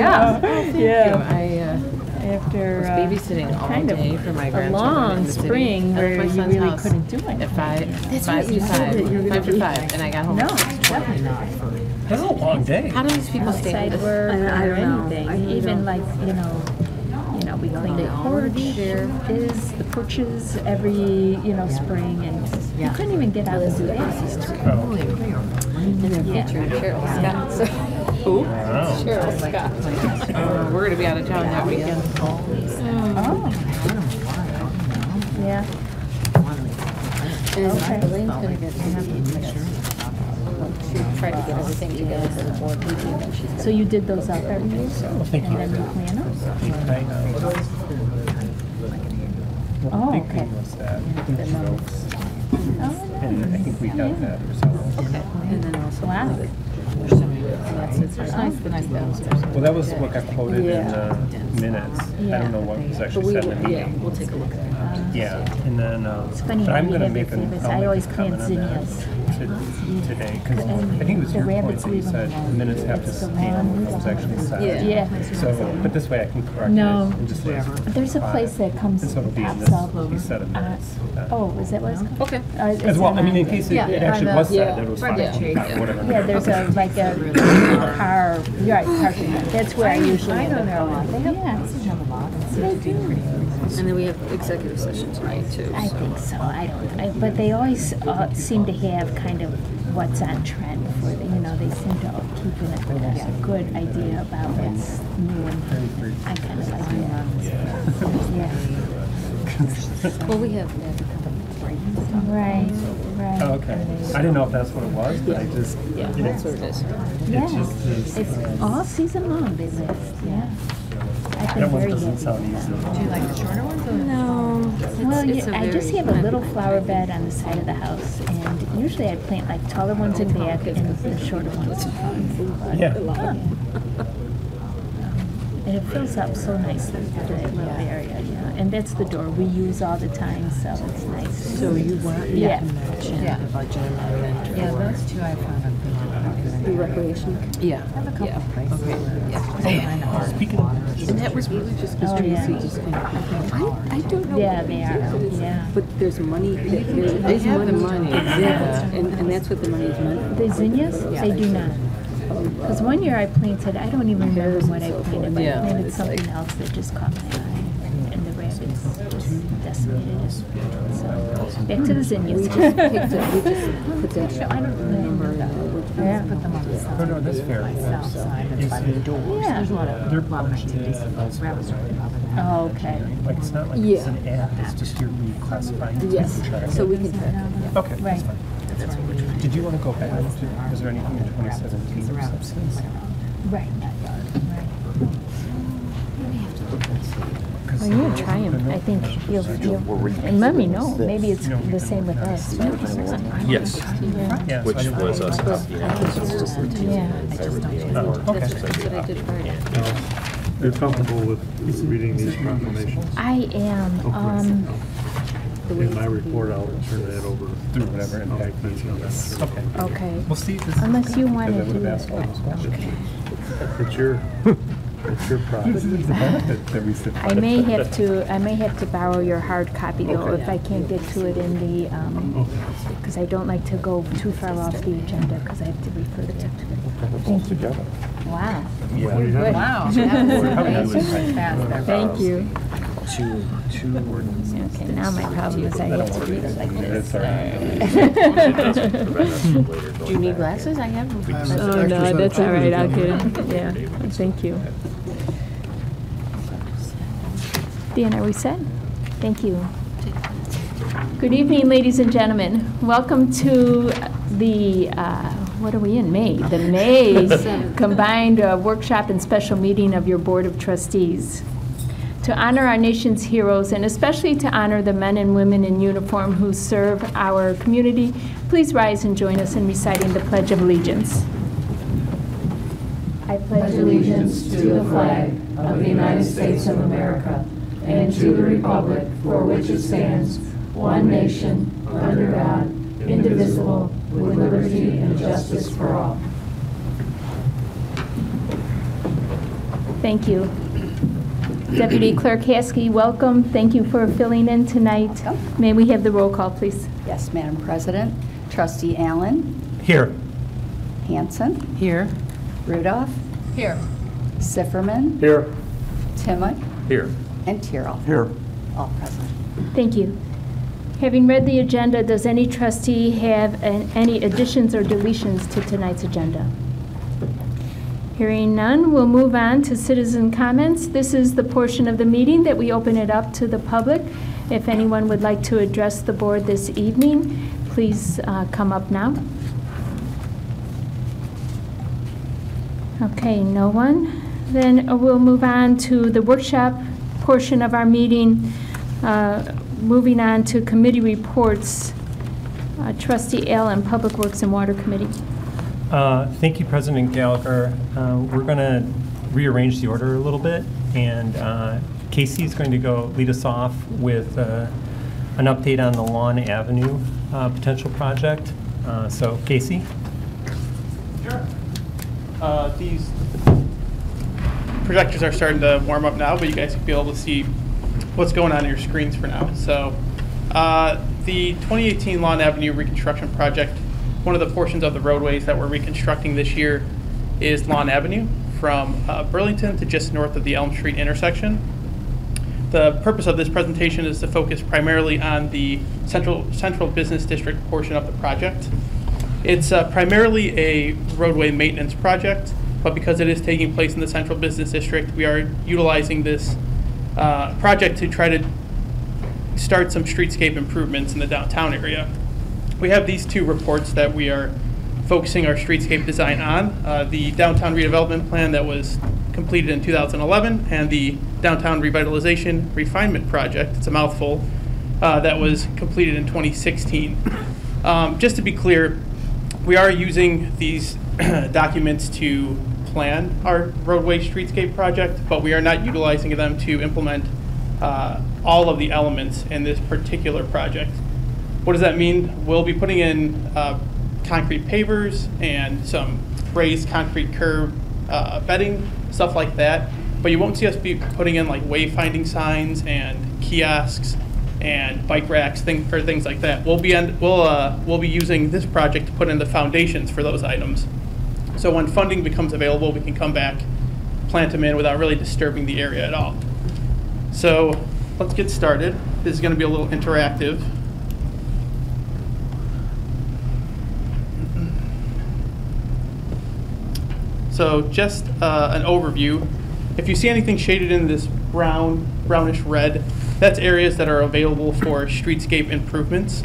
Yeah. Yeah. I After was babysitting all kind of day for my a grandchildren long in the city. spring I left where my you son's really house couldn't do anything. at five That's to right, you said that you were five gonna to five, and I got home. No, at 6. definitely not. That's a long day. How do these people stay Outside with work I or don't know. anything, I even don't. like, we clean the porch, the porches every, spring, and you couldn't even get out and do that. Oh. And they're featuring Cheryl Scott. So. Who? Wow. Cheryl Scott. We're going to be out of town that weekend. Oh. Yeah. And Elaine's going to get she tried to get everything together for the board meeting that she's So you did those up every year? Thank you. And then you plan them? Well, Oh, big okay. thing was that intros, Oh, and I think we have that ourselves. okay. And then also wow. it's nice, the nice balance. Well, that was what got quoted Yeah. in the minutes. I don't know what was actually said in the meeting. We'll take a look at that. Yeah, and then, It's funny but how I'm you gonna have your make a favorites. I comment always plant on that zinnias. today, because And I think it was the your point rabbits that you leave them said alone. minutes have to It's the stand one- what was actually said. Yeah. Yeah. So, but this way I can correct it No. and just say. There's a place that comes, And so it'll be in pops this, up. you said in minutes. Oh, is that what it's called? Okay. As well, I mean, in case it actually was said, that it was fine, whatever. Yeah, there's a, like a car, you're right, parking lot. That's where I usually end up going. Yeah. They do. And then we have executive session tonight too. I think so. But they always seem to have kind of what's on trend for the, they seem to keep a good idea about what's new and I kind of like that. Yeah. Well, we have Right. Oh, okay. I didn't know if that's what it was, but I just, that's what it is. Yeah. it just is. It's all season long, they list. Yeah. I've That been one very doesn't happy sound with easy. them. Do you like the shorter ones? No. Well, it's a I just very- have a little flower bed on the side of the house, and usually I plant like taller ones in back and the shorter ones in front. Yeah. And it fills up so nicely, that little area, yeah. And that's the door we use all the time, so it's nice. So you want me Yeah. to mention the budget amendment? Yeah, those two I found a The recreation. Yeah. I have a couple places Okay. where Speaking of, And that was really just because Oh, yeah. Tracy just kind of, I don't know. Yeah, what they it are, is, yeah. But there's money, there's have money. the money, Yeah, and that's what the money is meant for. The zinnias, they do not. Because one year I planted, I don't even remember what I planted, but I Yeah, planted it's something else that just caught my eye. And the rabbits just decimated it. So, back to the zinnias. We just picked it, we just put that, I don't remember that. Yeah. Put them on the side. no, that's fair. South side, that's by the doors. Yeah. There's a lot of activities. Rabbits really bother them. Oh, okay. Like, it's not like it's an ad, it's just you're reclassifying. yes, so we can track it. Okay, Right. that's fine. Did you want to go back to, was there anything in 2017 or substance? Right. Because Well, you try them. I think you'll and let me know. Maybe it's the same with us. Yes, Yeah, which so I was didn't- us. Yeah. Oh, okay. That's what I did Friday. You're comfortable with reading these proclamations? I am. In my report, I'll turn that over. Through whatever impact fees on this. Okay. Okay. Well, see, this Unless you want because I to would do have it. asked all those questions. It's your This property. is the benefit that we sit. I may have to borrow your hard copy though if I can't get to it in the because I don't like to go too far off the agenda because I have to refer to it. Thank you. Wow. You're good. Wow. Thank you. Two ordinances. Okay, now my problem is I have to read it like this. Do you need glasses? I have them. Oh no, that's all right. I'll get it. Yeah. Thank you. Dan, are we set? Thank you. Good evening, ladies and gentlemen. Welcome to the, what are we in, May? The May combined workshop and special meeting of your Board of Trustees. To honor our nation's heroes and especially to honor the men and women in uniform who serve our community, please rise and join us in reciting the Pledge of Allegiance. I pledge allegiance to the flag of the United States of America and to the republic for which it stands, one nation, under God, indivisible, with liberty and justice for all. Thank you. Deputy Clerk Haskey, welcome. Thank you for filling in tonight. Welcome. May we have the roll call, please? Yes, Madam President. Trustee Allen, Here. Hanson, Here. Rudolph, Here. Sifferman, Here. Timmick, Here. and Tyrrell. Here. All present. Thank you. Having read the agenda, does any trustee have any additions or deletions to tonight's agenda? Hearing none, we'll move on to citizen comments. This is the portion of the meeting that we open it up to the public. If anyone would like to address the board this evening, please come up now. Okay, no one. Then we'll move on to the workshop portion of our meeting. Moving on to committee reports. Trustee Allen, Public Works and Water Committee. Thank you, President Gallagher. We're going to rearrange the order a little bit, and Casey is going to go lead us off with an update on the Lawn Avenue potential project. So, Casey? Sure. These projectors are starting to warm up now, but you guys will be able to see what's going on your screens for now. So, the 2018 Lawn Avenue reconstruction project, one of the portions of the roadways that we're reconstructing this year is Lawn Avenue from Burlington to just north of the Elm Street intersection. The purpose of this presentation is to focus primarily on the central business district portion of the project. It's primarily a roadway maintenance project, but because it is taking place in the central business district, we are utilizing this project to try to start some streetscape improvements in the downtown area. We have these two reports that we are focusing our streetscape design on. The downtown redevelopment plan that was completed in 2011 and the downtown revitalization refinement project, it's a mouthful, that was completed in 2016. Just to be clear, we are using these documents to plan our roadway streetscape project, but we are not utilizing them to implement all of the elements in this particular project. What does that mean? We'll be putting in concrete pavers and some raised concrete curb bedding, stuff like that. But you won't see us be putting in like wayfinding signs and kiosks and bike racks, things like that. We'll be using this project to put in the foundations for those items. So when funding becomes available, we can come back, plant them in without really disturbing the area at all. So let's get started. This is going to be a little interactive. So just an overview. If you see anything shaded in this brownish red, that's areas that are available for streetscape improvements.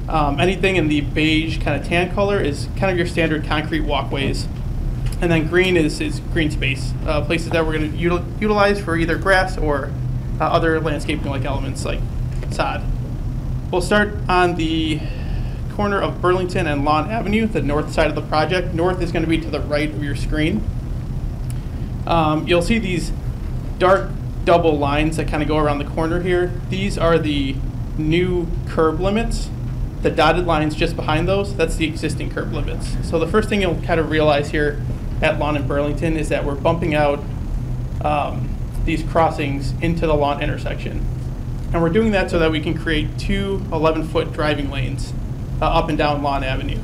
Anything in the beige kind of tan color is kind of your standard concrete walkways. And then green is green space, places that we're going to utilize for either grass or other landscaping-like elements like sod. We'll start on the corner of Burlington and Lawn Avenue, the north side of the project. North is going to be to the right of your screen. You'll see these dark double lines that kind of go around the corner here. These are the new curb limits. The dotted lines just behind those, that's the existing curb limits. So the first thing you'll kind of realize here at Lawn and Burlington is that we're bumping out these crossings into the Lawn intersection. And we're doing that so that we can create two 11-foot driving lanes up and down Lawn Avenue.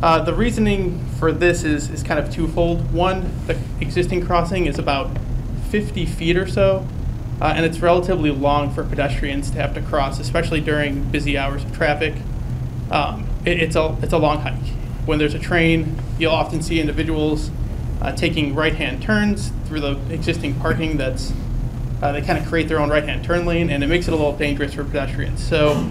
The reasoning for this is kind of twofold. One, the existing crossing is about 50 feet or so, and it's relatively long for pedestrians to have to cross, especially during busy hours of traffic. It's a long hike. When there's a train, you'll often see individuals taking right-hand turns through the existing parking that's, they kind of create their own right-hand turn lane, and it makes it a little dangerous for pedestrians. So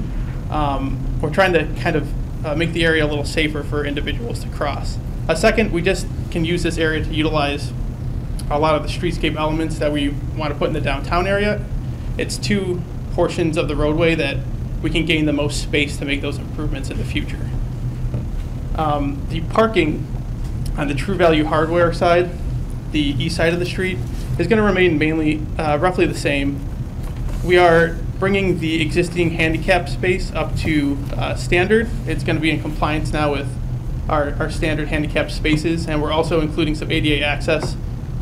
we're trying to kind of make the area a little safer for individuals to cross. Second, we just can use this area to utilize a lot of the streetscape elements that we want to put in the downtown area. It's two portions of the roadway that we can gain the most space to make those improvements in the future. The parking on the True Value Hardware side, the east side of the street, is going to remain mainly roughly the same. We are bringing the existing handicap space up to standard. It's going to be in compliance now with our standard handicap spaces, and we're also including some ADA access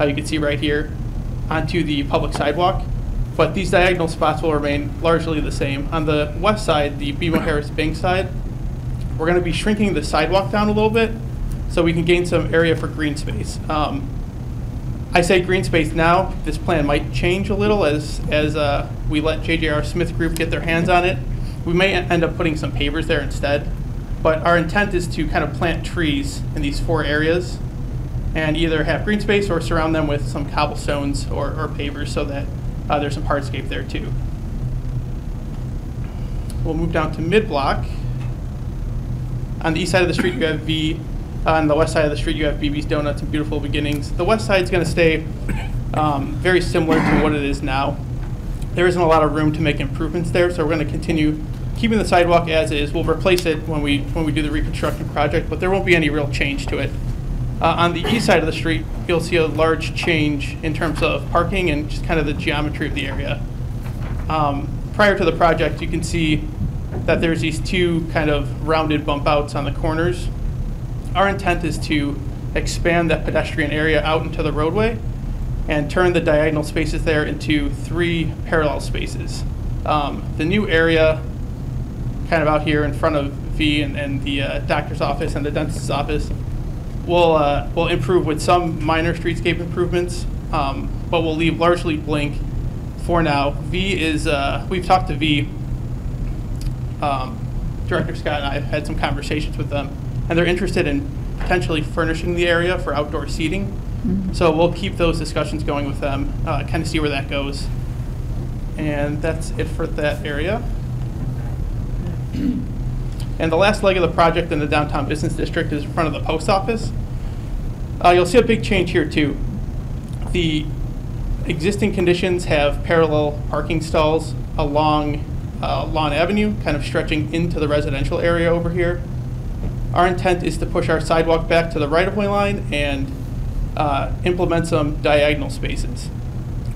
you can see right here, onto the public sidewalk. But these diagonal spots will remain largely the same. On the west side, the BMO Harris Bank side, we're going to be shrinking the sidewalk down a little bit so we can gain some area for green space. I say green space now. This plan might change a little as we let JJR Smith Group get their hands on it. We may end up putting some pavers there instead. But our intent is to kind of plant trees in these 4 areas and either have green space or surround them with some cobblestones or pavers so that there's some hardscape there too. We'll move down to mid-block. On the east side of the street, you have V. On the west side of the street, you have BB's Donuts and Beautiful Beginnings. The west side is going to stay very similar to what it is now. There isn't a lot of room to make improvements there, so we're going to continue keeping the sidewalk as is. We'll replace it when we do the reconstruction project, but there won't be any real change to it. On the east side of the street, you'll see a large change in terms of parking and just kind of the geometry of the area. Prior to the project, you can see that there's these 2 kind of rounded bump outs on the corners. Our intent is to expand that pedestrian area out into the roadway and turn the diagonal spaces there into 3 parallel spaces. The new area kind of out here in front of V and the doctor's office and the dentist's office will improve with some minor streetscape improvements, but we'll leave largely blank for now. V is, we've talked to V, Director Scott and I have had some conversations with them, and they're interested in potentially furnishing the area for outdoor seating. Mm-hmm. So we'll keep those discussions going with them, kind of see where that goes. And that's it for that area. And the last leg of the project in the downtown business district is in front of the post office. You'll see a big change here too. The existing conditions have parallel parking stalls along Lawn Avenue, kind of stretching into the residential area over here. Our intent is to push our sidewalk back to the right-of-way line and implement some diagonal spaces.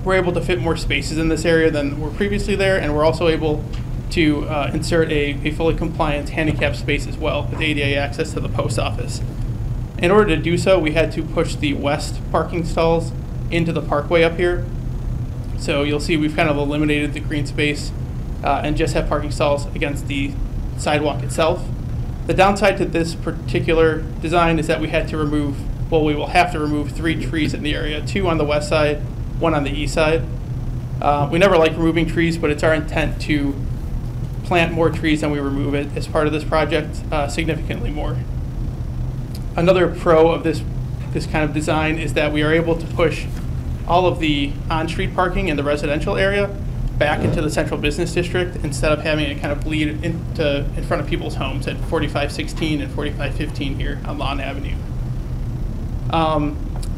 We're able to fit more spaces in this area than were previously there, and we're also able to insert a fully compliant handicap space as well with ADA access to the post office. In order to do so, we had to push the west parking stalls into the parkway up here. So you'll see we've kind of eliminated the green space and just have parking stalls against the sidewalk itself. The downside to this particular design is that we had to remove, well, we will have to remove 3 trees in the area, 2 on the west side, 1 on the east side. We never like removing trees, but it's our intent to plant more trees than we remove it as part of this project, significantly more. Another pro of this kind of design is that we are able to push all of the on-street parking in the residential area back into the central business district instead of having it kind of bleed in front of people's homes at 4516 and 4515 here on Lawn Avenue.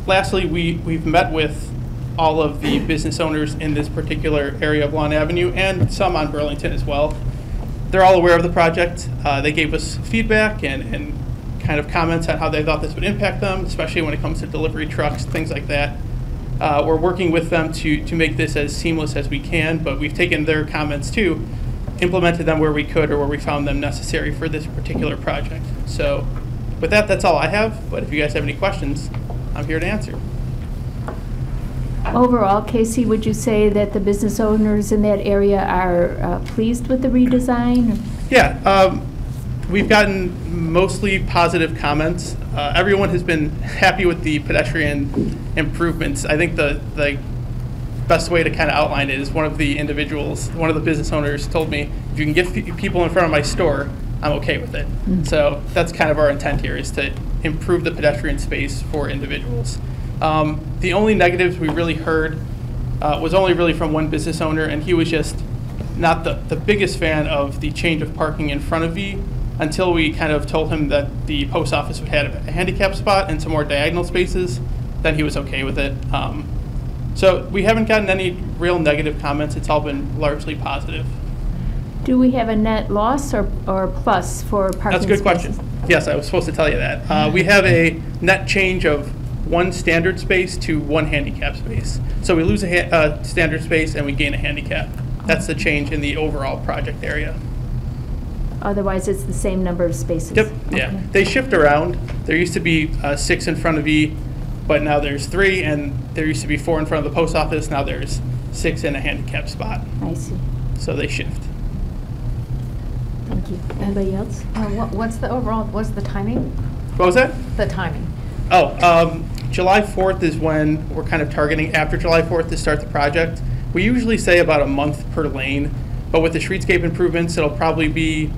Lastly, we've met with all of the business owners in this particular area of Lawn Avenue and some on Burlington as well. They're all aware of the project. They gave us feedback and kind of comments on how they thought this would impact them, especially when it comes to delivery trucks, things like that. We're working with them to make this as seamless as we can, but we've taken their comments too, implemented them where we could or where we found them necessary for this particular project. So with that, that's all I have, but if you guys have any questions, I'm here to answer. Overall, Casey, would you say that the business owners in that area are pleased with the redesign? Yeah, we've gotten mostly positive comments. Everyone has been happy with the pedestrian improvements. I think the best way to kind of outline it is one of the individuals, one of the business owners told me, if you can get people in front of my store, I'm okay with it. Mm-hmm. So that's kind of our intent here, is to improve the pedestrian space for individuals. The only negatives we really heard was only really from one business owner, and he was just not the biggest fan of the change of parking in front of V until we kind of told him that the post office would have a handicap spot and some more diagonal spaces. Then he was okay with it. So we haven't gotten any real negative comments. It's all been largely positive. Do we have a net loss or plus for parking That's a good spaces? question. Yes, I was supposed to tell you that. We have a net change of 1 standard space to 1 handicap space. So we lose a standard space and we gain a handicap. That's the change in the overall project area. Otherwise, it's the same number of spaces? Yep, yeah. Okay. They shift around. There used to be 6 in front of E. but now there's 3, and there used to be 4 in front of the post office. Now there's 6 in a handicap spot. I see. So they shift. Thank you. Anybody else? What's the timing? What was that? The timing. July 4th is when we're kind of targeting after July 4th to start the project. We usually say about a month per lane, but with the streetscape improvements, it'll probably be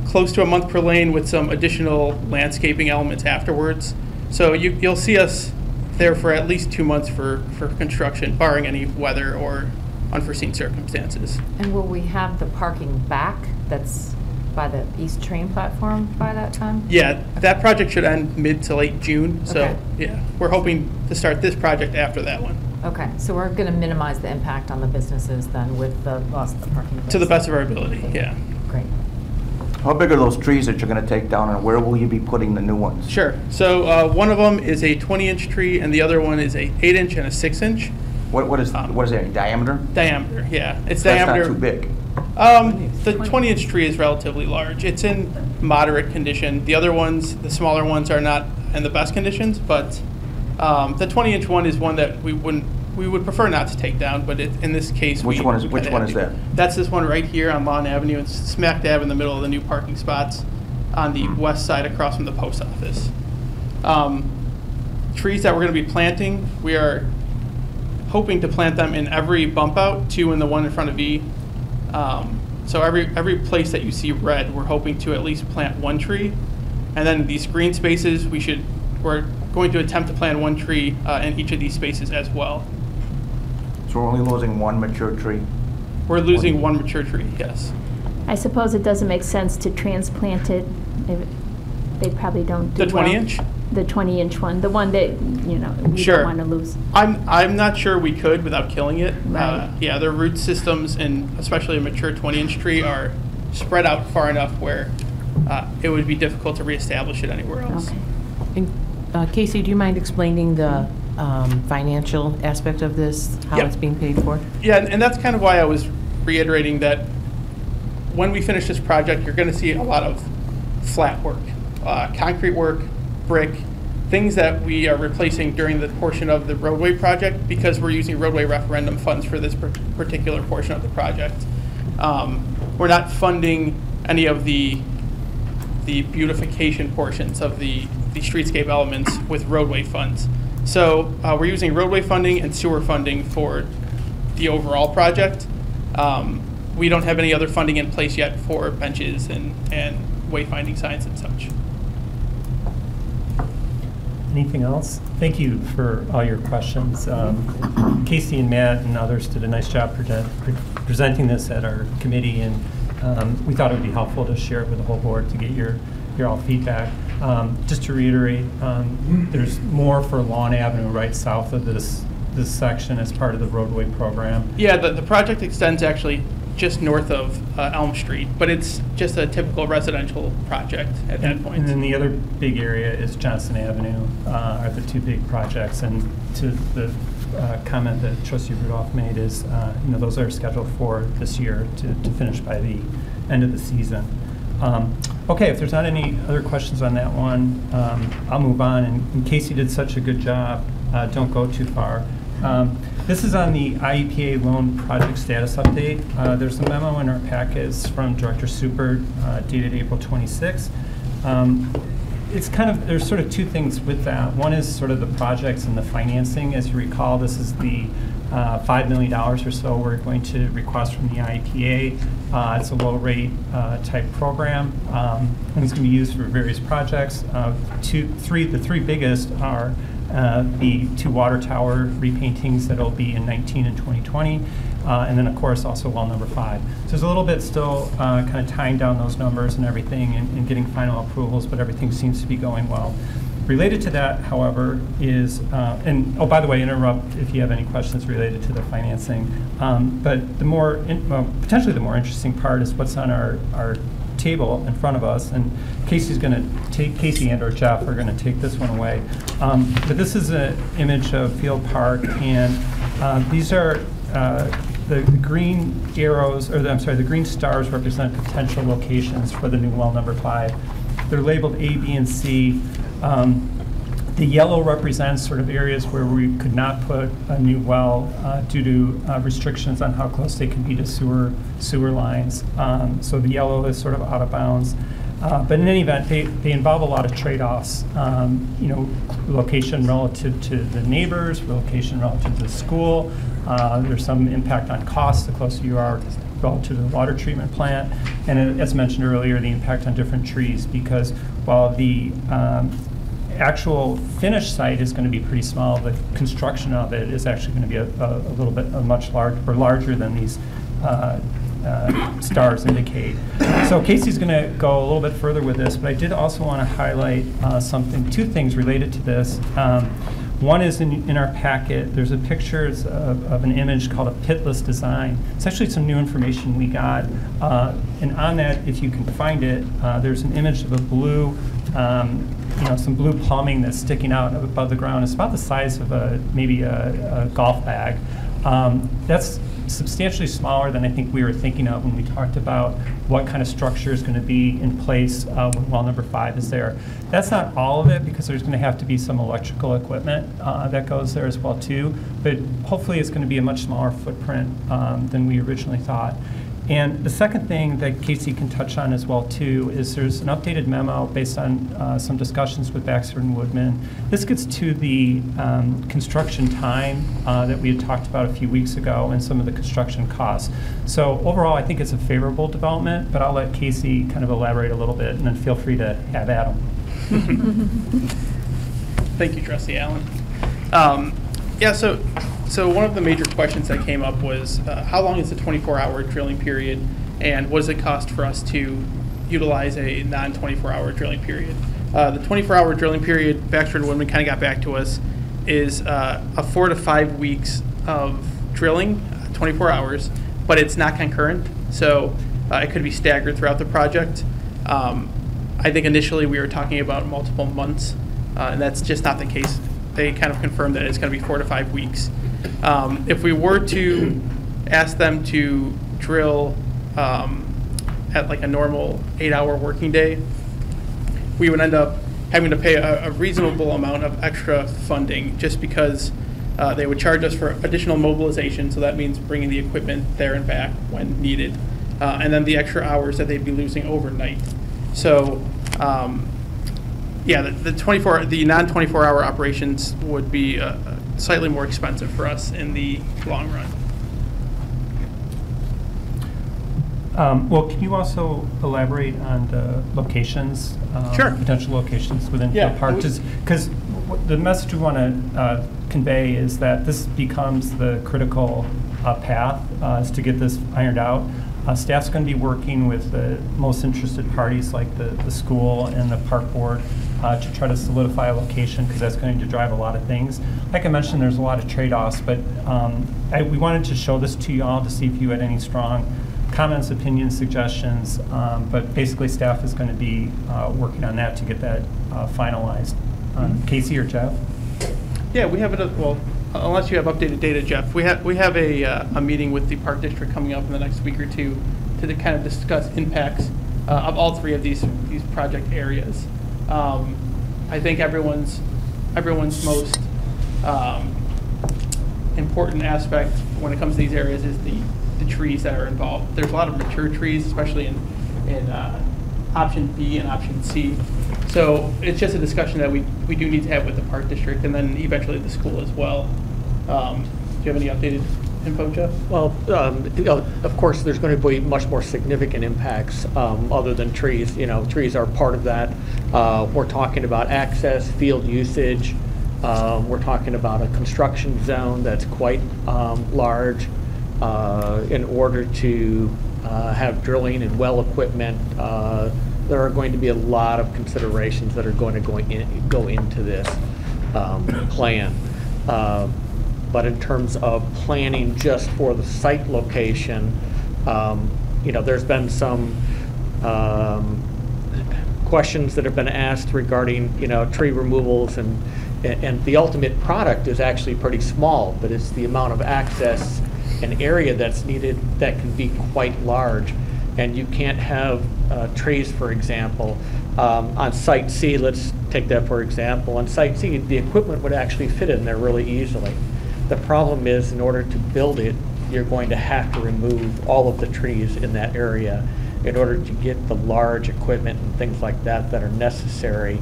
close to a month per lane with some additional landscaping elements afterwards. So you'll see us there for at least 2 months for construction, barring any weather or unforeseen circumstances. And will we have the parking back that's by the east train platform by that time? Yeah, that project should end mid to late June. So Okay. yeah, we're hoping to start this project after that one. Okay, so we're going to minimize the impact on the businesses then with the loss of the parking space. To the best of our ability, yeah. Great. How big are those trees that you're going to take down, and where will you be putting the new ones? Sure. So one of them is a 20-inch tree, and the other one is a 8-inch and a 6-inch What is it, in diameter? diameter. Yeah, it's That's diameter. not too big. The 20-inch tree is relatively large. It's in moderate condition. The other ones, the smaller ones, are not in the best conditions, but the 20-inch one is one that we would prefer not to take down, but in this case, Which one is that? That's this one right here on Lawn Avenue. It's smack dab in the middle of the new parking spots on the west side across from the post office. Trees that we're going to be planting, we are hoping to plant them in every bump out, 2 in the one in front of E. So every place that you see red, we're hoping to at least plant 1 tree. And then these green spaces, we're going to attempt to plant 1 tree in each of these spaces as well. So we're only losing 1 mature tree? We're losing 1 mature tree, yes. I suppose it doesn't make sense to transplant it. They probably don't do The well. 20-inch? The 20-inch one, the one that, we Sure. don't want to lose. I'm not sure we could without killing it. Right. Yeah, the root systems, and especially a mature 20-inch tree, are spread out far enough where it would be difficult to reestablish it anywhere else. Okay. And, Casey, do you mind explaining the financial aspect of this, how Yeah. it's being paid for? Yeah, and that's kind of why I was reiterating that when we finish this project, you're going to see a lot of flat work, concrete work, brick, things that we are replacing during the portion of the roadway project because we're using roadway referendum funds for this particular portion of the project. We're not funding any of the beautification portions of the streetscape elements with roadway funds. So we're using roadway funding and sewer funding for the overall project. We don't have any other funding in place yet for benches and wayfinding signs and such. Anything else? Thank you for all your questions. Casey and Matt and others did a nice job presenting this at our committee, and we thought it would be helpful to share it with the whole board to get your all feedback. Just to reiterate, there's more for Lawn Avenue right south of this section as part of the roadway program. Yeah, the project extends actually just north of Elm Street, but it's just a typical residential project at that point. And then the other big area is Johnson Avenue, are the 2 big projects. And to the comment that Trustee Rudolph made is, those are scheduled for this year to finish by the end of the season. Okay, if there's not any other questions on that one, I'll move on. And Casey did such a good job. Don't go too far. This is on the IEPA loan project status update. There's a memo in our packets from Director Super dated April 26. It's there's sort of 2 things with that. One is sort of the projects and the financing. As you recall, this is the $5 million or so we're going to request from the IEPA. It's a low rate type program, and it's going to be used for various projects. The 3 biggest are the 2 water tower repaintings that'll be in 19 and 2020, and then of course also well number 5. So there's a little bit still kind of tying down those numbers and everything and getting final approvals, but everything seems to be going well. Related to that, however, is, and oh, by the way, interrupt if you have any questions related to the financing, but the potentially the more interesting part is what's on our table in front of us, and Casey and or Jeff are going to take this one away. But this is an image of Field Park, and these are the green arrows, or the green stars represent potential locations for the new well number 5. They're labeled A, B, and C. The yellow represents sort of areas where we could not put a new well due to restrictions on how close they can be to sewer lines. So the yellow is sort of out of bounds. But in any event, they involve a lot of trade-offs. Location relative to the neighbors, location relative to the school. There's some impact on cost the closer you are relative to the water treatment plant. And as mentioned earlier, the impact on different trees, because while the actual finished site is going to be pretty small, the construction of it is actually going to be a little bit much larger than these stars indicate. So Casey's going to go a little bit further with this, but I did also want to highlight two things related to this. One is in our packet, there's a picture of an image called a pitless design. It's actually some new information we got. And on that, if you can find it, there's an image of a blue, some blue plumbing that's sticking out above the ground. It's about the size of maybe a golf bag. That's substantially smaller than I think we were thinking of when we talked about what kind of structure is going to be in place when well number 5 is there. That's not all of it, because there's going to have to be some electrical equipment that goes there as well too, but hopefully it's going to be a much smaller footprint than we originally thought. And the second thing that Casey can touch on as well too is there's an updated memo based on some discussions with Baxter and Woodman. This gets to the construction time that we had talked about a few weeks ago and some of the construction costs. So overall, I think it's a favorable development, but I'll let Casey kind of elaborate a little bit, and then feel free to have at him. Thank you, Trustee Allen. So one of the major questions that came up was how long is the 24-hour drilling period, and what does it cost for us to utilize a non-24-hour drilling period? The 24-hour drilling period, Baxter and Woodman kind of got back to us, is a 4 to 5 weeks of drilling, 24 hours, but it's not concurrent, so it could be staggered throughout the project. I think initially we were talking about multiple months, and that's just not the case. They kind of confirmed that it's going to be 4 to 5 weeks. If we were to ask them to drill at like a normal 8-hour working day, we would end up having to pay a reasonable amount of extra funding, just because they would charge us for additional mobilization, so that means bringing the equipment there and back when needed, and then the extra hours that they'd be losing overnight. So yeah, the non-24-hour operations would be slightly more expensive for us in the long run. Well, can you also elaborate on the locations, Sure. potential locations within Yeah, the park? Because the message we want to convey is that this becomes the critical path is to get this ironed out. Staff's going to be working with the most interested parties like the school and the park board to try to solidify a location, because that's going to drive a lot of things. Like I mentioned, there's a lot of trade-offs, but we wanted to show this to you all to see if you had any strong comments, opinions, suggestions, but basically staff is going to be working on that to get that finalized. Casey or Jeff? Yeah, we have it. Well, unless you have updated data, Jeff, we have a meeting with the Park District coming up in the next week or two to kind of discuss impacts of all three of these project areas. I think everyone's most important aspect when it comes to these areas is the trees that are involved. There's a lot of mature trees, especially in option B and option C. So it's just a discussion that we do need to have with the Park District, and then eventually the school as well. Do you have any updated info, Jeff? Well, of course, there's going to be much more significant impacts other than trees. Trees are part of that. We're talking about access, field usage. We're talking about a construction zone that's quite large. In order to have drilling and well equipment, there are going to be a lot of considerations that are going to go into this plan. But in terms of planning just for the site location, there's been some questions that have been asked regarding, tree removals, and the ultimate product is actually pretty small, but it's the amount of access and area that's needed that can be quite large. And you can't have trees, for example, on Site C. Let's take that for example, on Site C, the equipment would actually fit in there really easily. The problem is, in order to build it, you're going to have to remove all of the trees in that area in order to get the large equipment and things like that that are necessary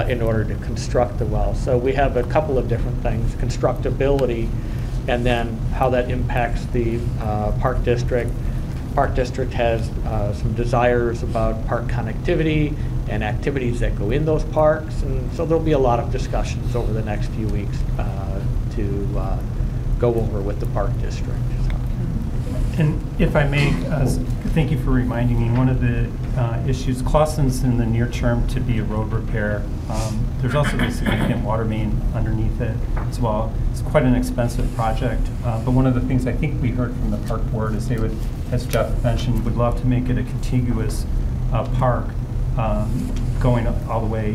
in order to construct the well. So we have a couple of different things: constructability, and then how that impacts the park district. Park district has some desires about park connectivity and activities that go in those parks, and so there'll be a lot of discussions over the next few weeks to go over with the park district. And if I may, thank you for reminding me, one of the issues, Clausen's in the near term to be a road repair. There's also a significant water main underneath it as well. It's quite an expensive project, but one of the things I think we heard from the park board is they would, as Jeff mentioned, would love to make it a contiguous park going all the way,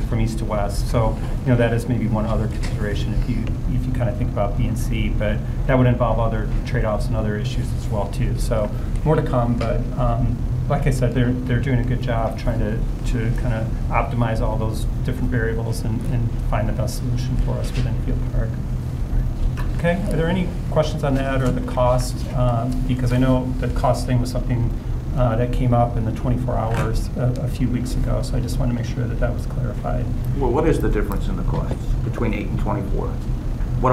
from east to west. So, that is maybe one other consideration if you kind of think about B and C, but that would involve other trade-offs and other issues as well too. So more to come, but like I said, they're doing a good job trying to kind of optimize all those different variables and find the best solution for us within Field Park. Okay, are there any questions on that or the cost? Because I know the cost thing was something that came up in the 24 hours a few weeks ago, so I just want to make sure that that was clarified. Well, what is the difference in the costs between 8 and 24? What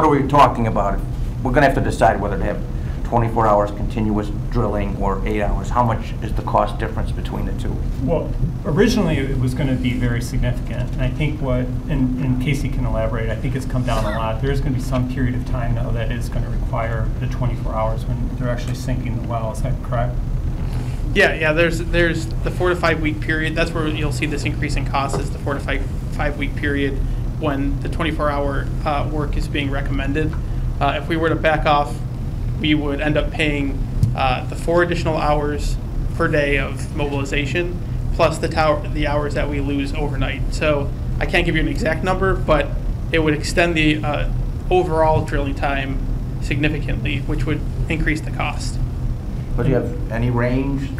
are we talking about? We're going to have to decide whether to have 24 hours continuous drilling or 8 hours. How much is the cost difference between the two? Well, originally it was going to be very significant, and I think and Casey can elaborate, I think it's come down a lot. There's going to be some period of time now that is going to require the 24 hours when they're actually sinking the well. Is that correct? Yeah. There's the 4 to 5 week period. That's where you'll see this increase in cost, is the 4 to 5 week period when the 24-hour work is being recommended. If we were to back off, we would end up paying the 4 additional hours per day of mobilization, plus the hours that we lose overnight. So I can't give you an exact number, but it would extend the overall drilling time significantly, which would increase the cost. But do you have any range,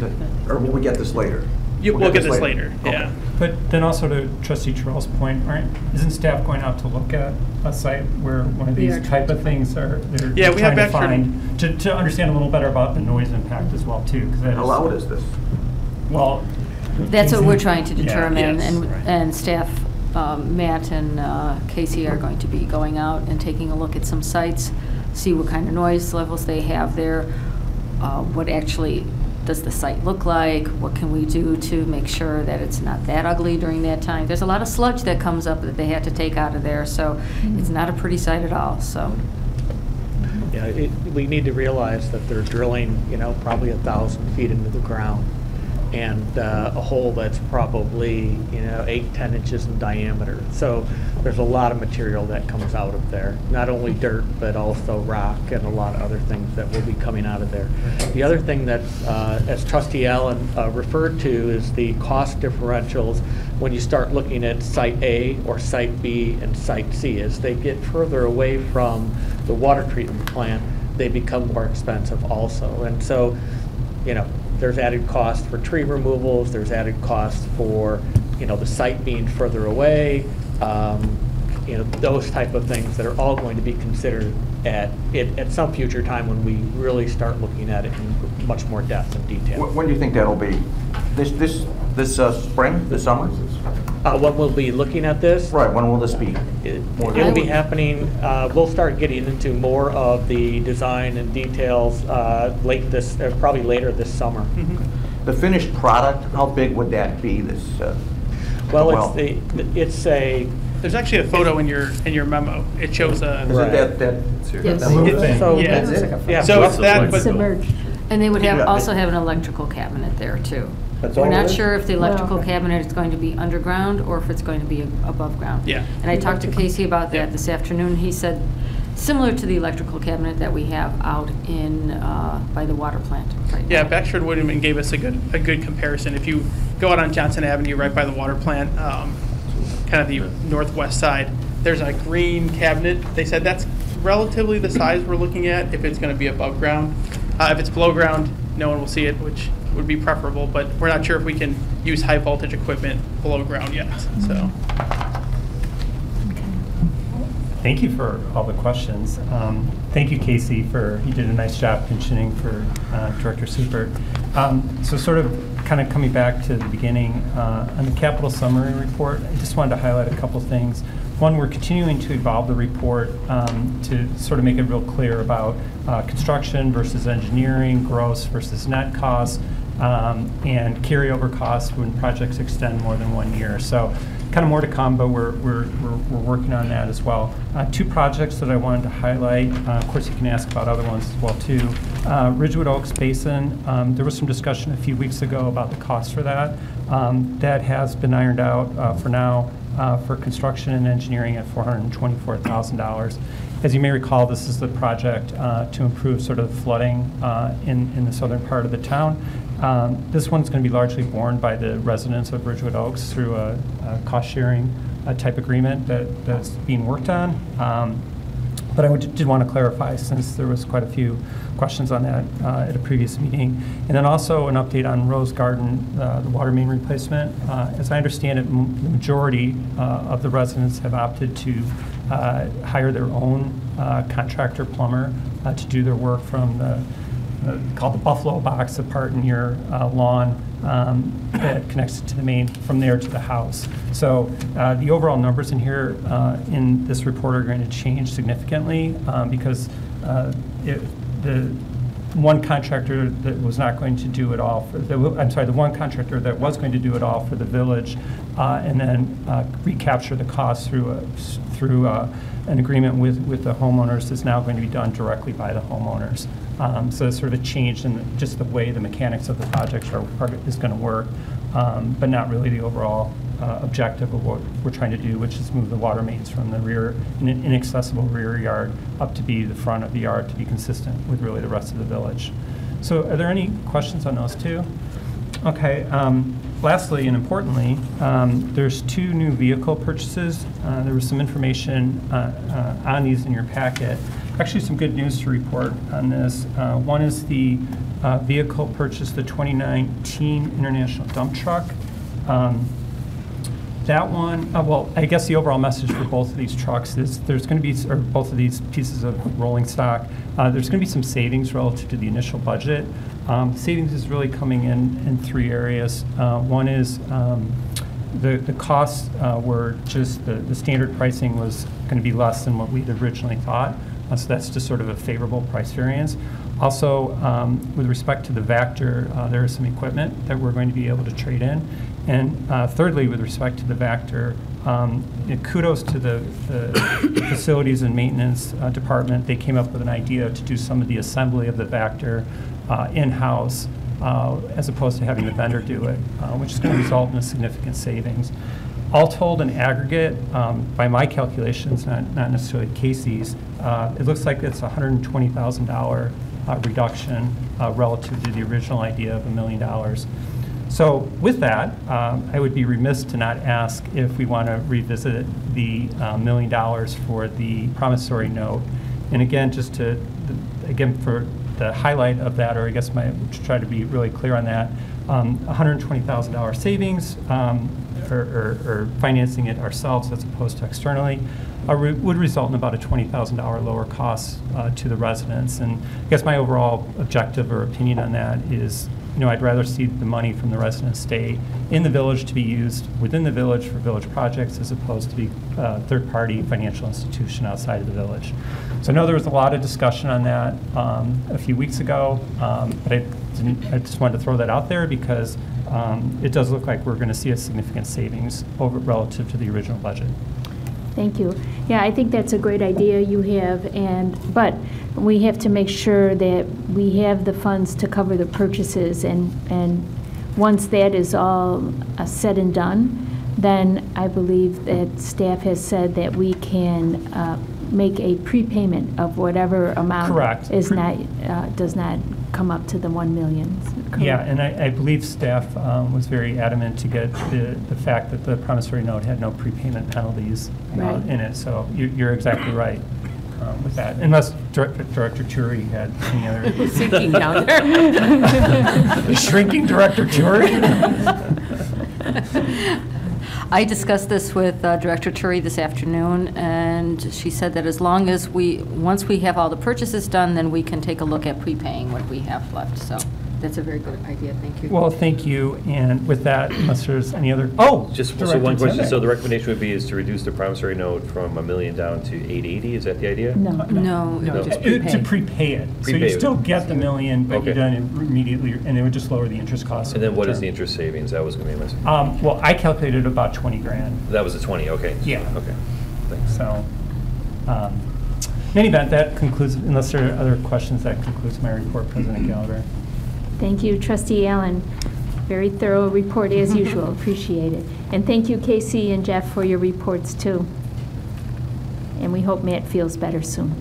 or will we get this later? We'll get this later, Okay. yeah. But then also to Trustee Terrell's point, isn't staff going out to look at a site where one of these type of things they're Yeah, we have trying to actually- find, to understand a little better about the noise impact as well too? How loud is this? Well, That's what we're trying to determine, Yes. and staff, Matt and Casey are going to be going out and taking a look at some sites, see what kind of noise levels they have there, what actually does the site look like, what can we do to make sure that it's not that ugly during that time. There's a lot of sludge that comes up that they had to take out of there, so it's not a pretty sight at all, so. Yeah, we need to realize that they're drilling, probably 1,000 feet into the ground, and a hole that's probably, 8, 10 inches in diameter. So there's a lot of material that comes out of there, not only dirt, but also rock and a lot of other things that will be coming out of there. The other thing that, as Trustee Allen referred to, is the cost differentials when you start looking at Site A or Site B and Site C. As they get further away from the water treatment plant, they become more expensive also. And so, there's added cost for tree removals, there's added cost for, the site being further away, those type of things that are all going to be considered at some future time when we really start looking at it in much more depth and detail. When do you think that'll be? This spring, this summer? When we'll be looking at this? Right, when will this be? It'll be happening, we'll start getting into more of the design and details probably later this summer. The finished product, how big would that be, this Well, it's a... There's actually a photo in your memo. It shows a... Is it that Yes. So Yeah. that's it. Yeah. So it's that, but Submerged. And they would Yeah. also have an electrical cabinet there too. That's We're all not it is? sure if the electrical Well, okay. cabinet is going to be underground or if it's going to be above ground. Yeah. And I talked to Casey about Yeah. that this afternoon. He said, similar to the electrical cabinet that we have out in, by the water plant right now. yeah, Baxter Woodman gave us a good comparison. If you go out on Johnson Avenue, right by the water plant, kind of the northwest side, there's a green cabinet. They said that's relatively the size we're looking at if it's going to be above ground. If it's below ground, no one will see it, which would be preferable, but we're not sure if we can use high voltage equipment below ground yet, so. Thank you for all the questions. Thank you, Casey, you did a nice job mentioning for Director Seifert. So sort of kind of coming back to the beginning, on the capital summary report, I just wanted to highlight a couple things. One, we're continuing to evolve the report to sort of make it real clear about construction versus engineering, gross versus net costs, and carryover costs when projects extend more than 1 year. So kind of more to come, but we're working on that as well. Two projects that I wanted to highlight. Of course, you can ask about other ones as well too. Ridgewood Oaks Basin. There was some discussion a few weeks ago about the cost for that. That has been ironed out for now for construction and engineering at $424,000. As you may recall, this is the project to improve sort of flooding in the southern part of the town. This one's going to be largely borne by the residents of Ridgewood Oaks through a cost-sharing type agreement that's being worked on. But I did want to clarify, since there was quite a few questions on that at a previous meeting. And then also an update on Rose Garden, the water main replacement. As I understand it, the majority of the residents have opted to hire their own contractor plumber to do their work from called the Buffalo Box, the part in your lawn that connects to the main from there to the house. So the overall numbers in here in this report are going to change significantly because the one contractor that was not going to do it all for the one contractor that was going to do it all for the village and then recapture the costs through an agreement with the homeowners is now going to be done directly by the homeowners. So it's sort of a change in just the way the mechanics of the projects is going to work, but not really the overall objective of what we're trying to do, which is move the water mains from the rear, inaccessible rear yard up to be the front of the yard to be consistent with really the rest of the village. So are there any questions on those two? Okay. Lastly and importantly, there's two new vehicle purchases. There was some information on these in your packet. Actually, some good news to report on this. One is the vehicle purchase, the 2019 International Dump Truck. That one, well, I guess the overall message for both of these trucks is there's going to be, or both of these pieces of rolling stock, there's going to be some savings relative to the initial budget. Savings is really coming in three areas. One is the costs were just, the standard pricing was going to be less than what we'd originally thought. So that's just sort of a favorable price variance. Also, with respect to the Vactor, there is some equipment that we're going to be able to trade in. And thirdly, with respect to the Vactor, kudos to the facilities and maintenance department. They came up with an idea to do some of the assembly of the Vactor in-house as opposed to having the vendor do it, which is going to result in a significant savings. All told, in aggregate, by my calculations, not necessarily Casey's, it looks like it's a $120,000 reduction relative to the original idea of $1 million. So with that, I would be remiss to not ask if we want to revisit the $1 million for the promissory note. And again, just to, for the highlight of that, or I guess to try to be really clear on that, $120,000 savings, or financing it ourselves as opposed to externally, would result in about a $20,000 lower cost to the residents. And I guess my overall objective or opinion on that is, I'd rather see the money from the residents stay in the village to be used within the village for village projects as opposed to be a third-party financial institution outside of the village. So I know there was a lot of discussion on that a few weeks ago, but I just wanted to throw that out there because it does look like we're going to see a significant savings relative to the original budget. Thank you. Yeah, I think that's a great idea you have, but we have to make sure that we have the funds to cover the purchases, and once that is all said and done, then I believe that staff has said that we can make a prepayment of whatever amount Correct. Is does not come up to the 1 million. Correct? Yeah, and I believe staff was very adamant to get the fact that the promissory note had no prepayment penalties Right. in it. So you're exactly right. with that, unless Director Turi had any other. Sinking down there. Shrinking Director Turi? I discussed this with Director Turi this afternoon, and she said that as long as once we have all the purchases done, then we can take a look at prepaying what we have left. So that's a very good idea. Thank you. Well, thank you. And with that, unless there's any other, Just so Director one question. Tennant. So the recommendation would be is to reduce the promissory note from $1 million down to $880. Is that the idea? No. No. just To prepay it. So Prepay you it. still get the $1 million, but you Okay. don't immediately, and it would just lower the interest cost. And then what is term. the interest savings? That was going to be my second. Well, I calculated about 20 grand. That was the 20, okay. Yeah. Okay, thanks. So, in any event, that concludes, unless there are other questions, that concludes my report, President Gallagher. Thank you, Trustee Allen. Very thorough report as usual. Appreciate it. And thank you, Casey and Jeff, for your reports too. And we hope Matt feels better soon.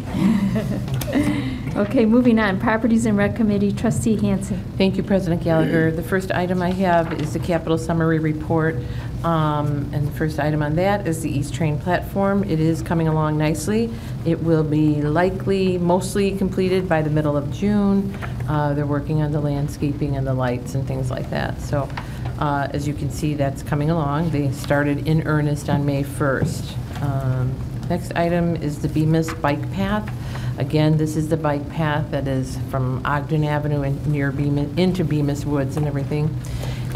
Okay, moving on. Properties and Rec Committee, Trustee Hansen. Thank you, President Gallagher. The first item I have is the capital summary report. And the first item on that is the East Train platform. It is coming along nicely. It will be likely mostly completed by the middle of June. They're working on the landscaping and the lights and things like that. So as you can see, that's coming along. They started in earnest on May 1st. Next item is the Bemis Bike Path. Again, this is the bike path that is from Ogden Avenue and near Bemis, into Bemis Woods and everything.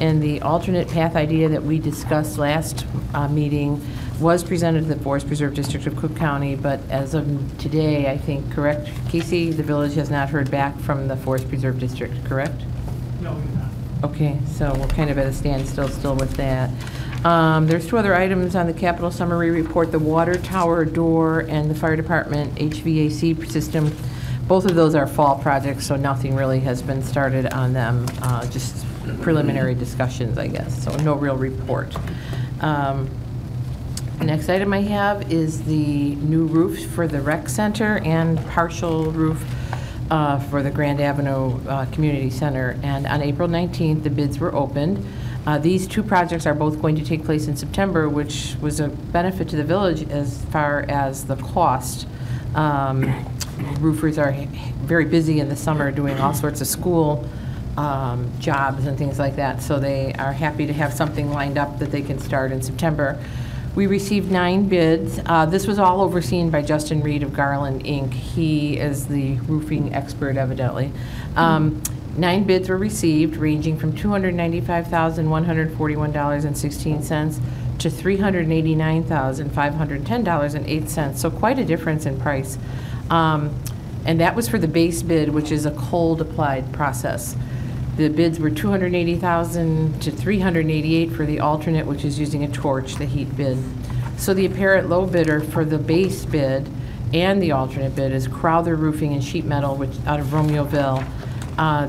And the alternate path idea that we discussed last meeting was presented to the Forest Preserve District of Cook County, but as of today, I think, correct, Casey, the village has not heard back from the Forest Preserve District, correct? No, we're not. Okay, so we're kind of at a standstill still with that. There's two other items on the capital summary report, the water tower door and the fire department HVAC system. Both of those are fall projects, so nothing really has been started on them, just preliminary discussions, I guess, so no real report. The next item I have is the new roofs for the rec center and partial roof for the Grand Avenue Community Center. And on April 19th, the bids were opened. These two projects are both going to take place in September, which was a benefit to the village as far as the cost. Roofers are very busy in the summer doing all sorts of school jobs and things like that, so they are happy to have something lined up that they can start in September. We received 9 bids. This was all overseen by Justin Reed of Garland, Inc. He is the roofing expert, evidently. 9 bids were received, ranging from $295,141.16 to $389,510.08, so quite a difference in price. And that was for the base bid, which is a cold applied process. The bids were $280,000 to $388,000 for the alternate, which is using a torch, the heat bid. So the apparent low bidder for the base bid and the alternate bid is Crowther Roofing and Sheet Metal, which out of Romeoville.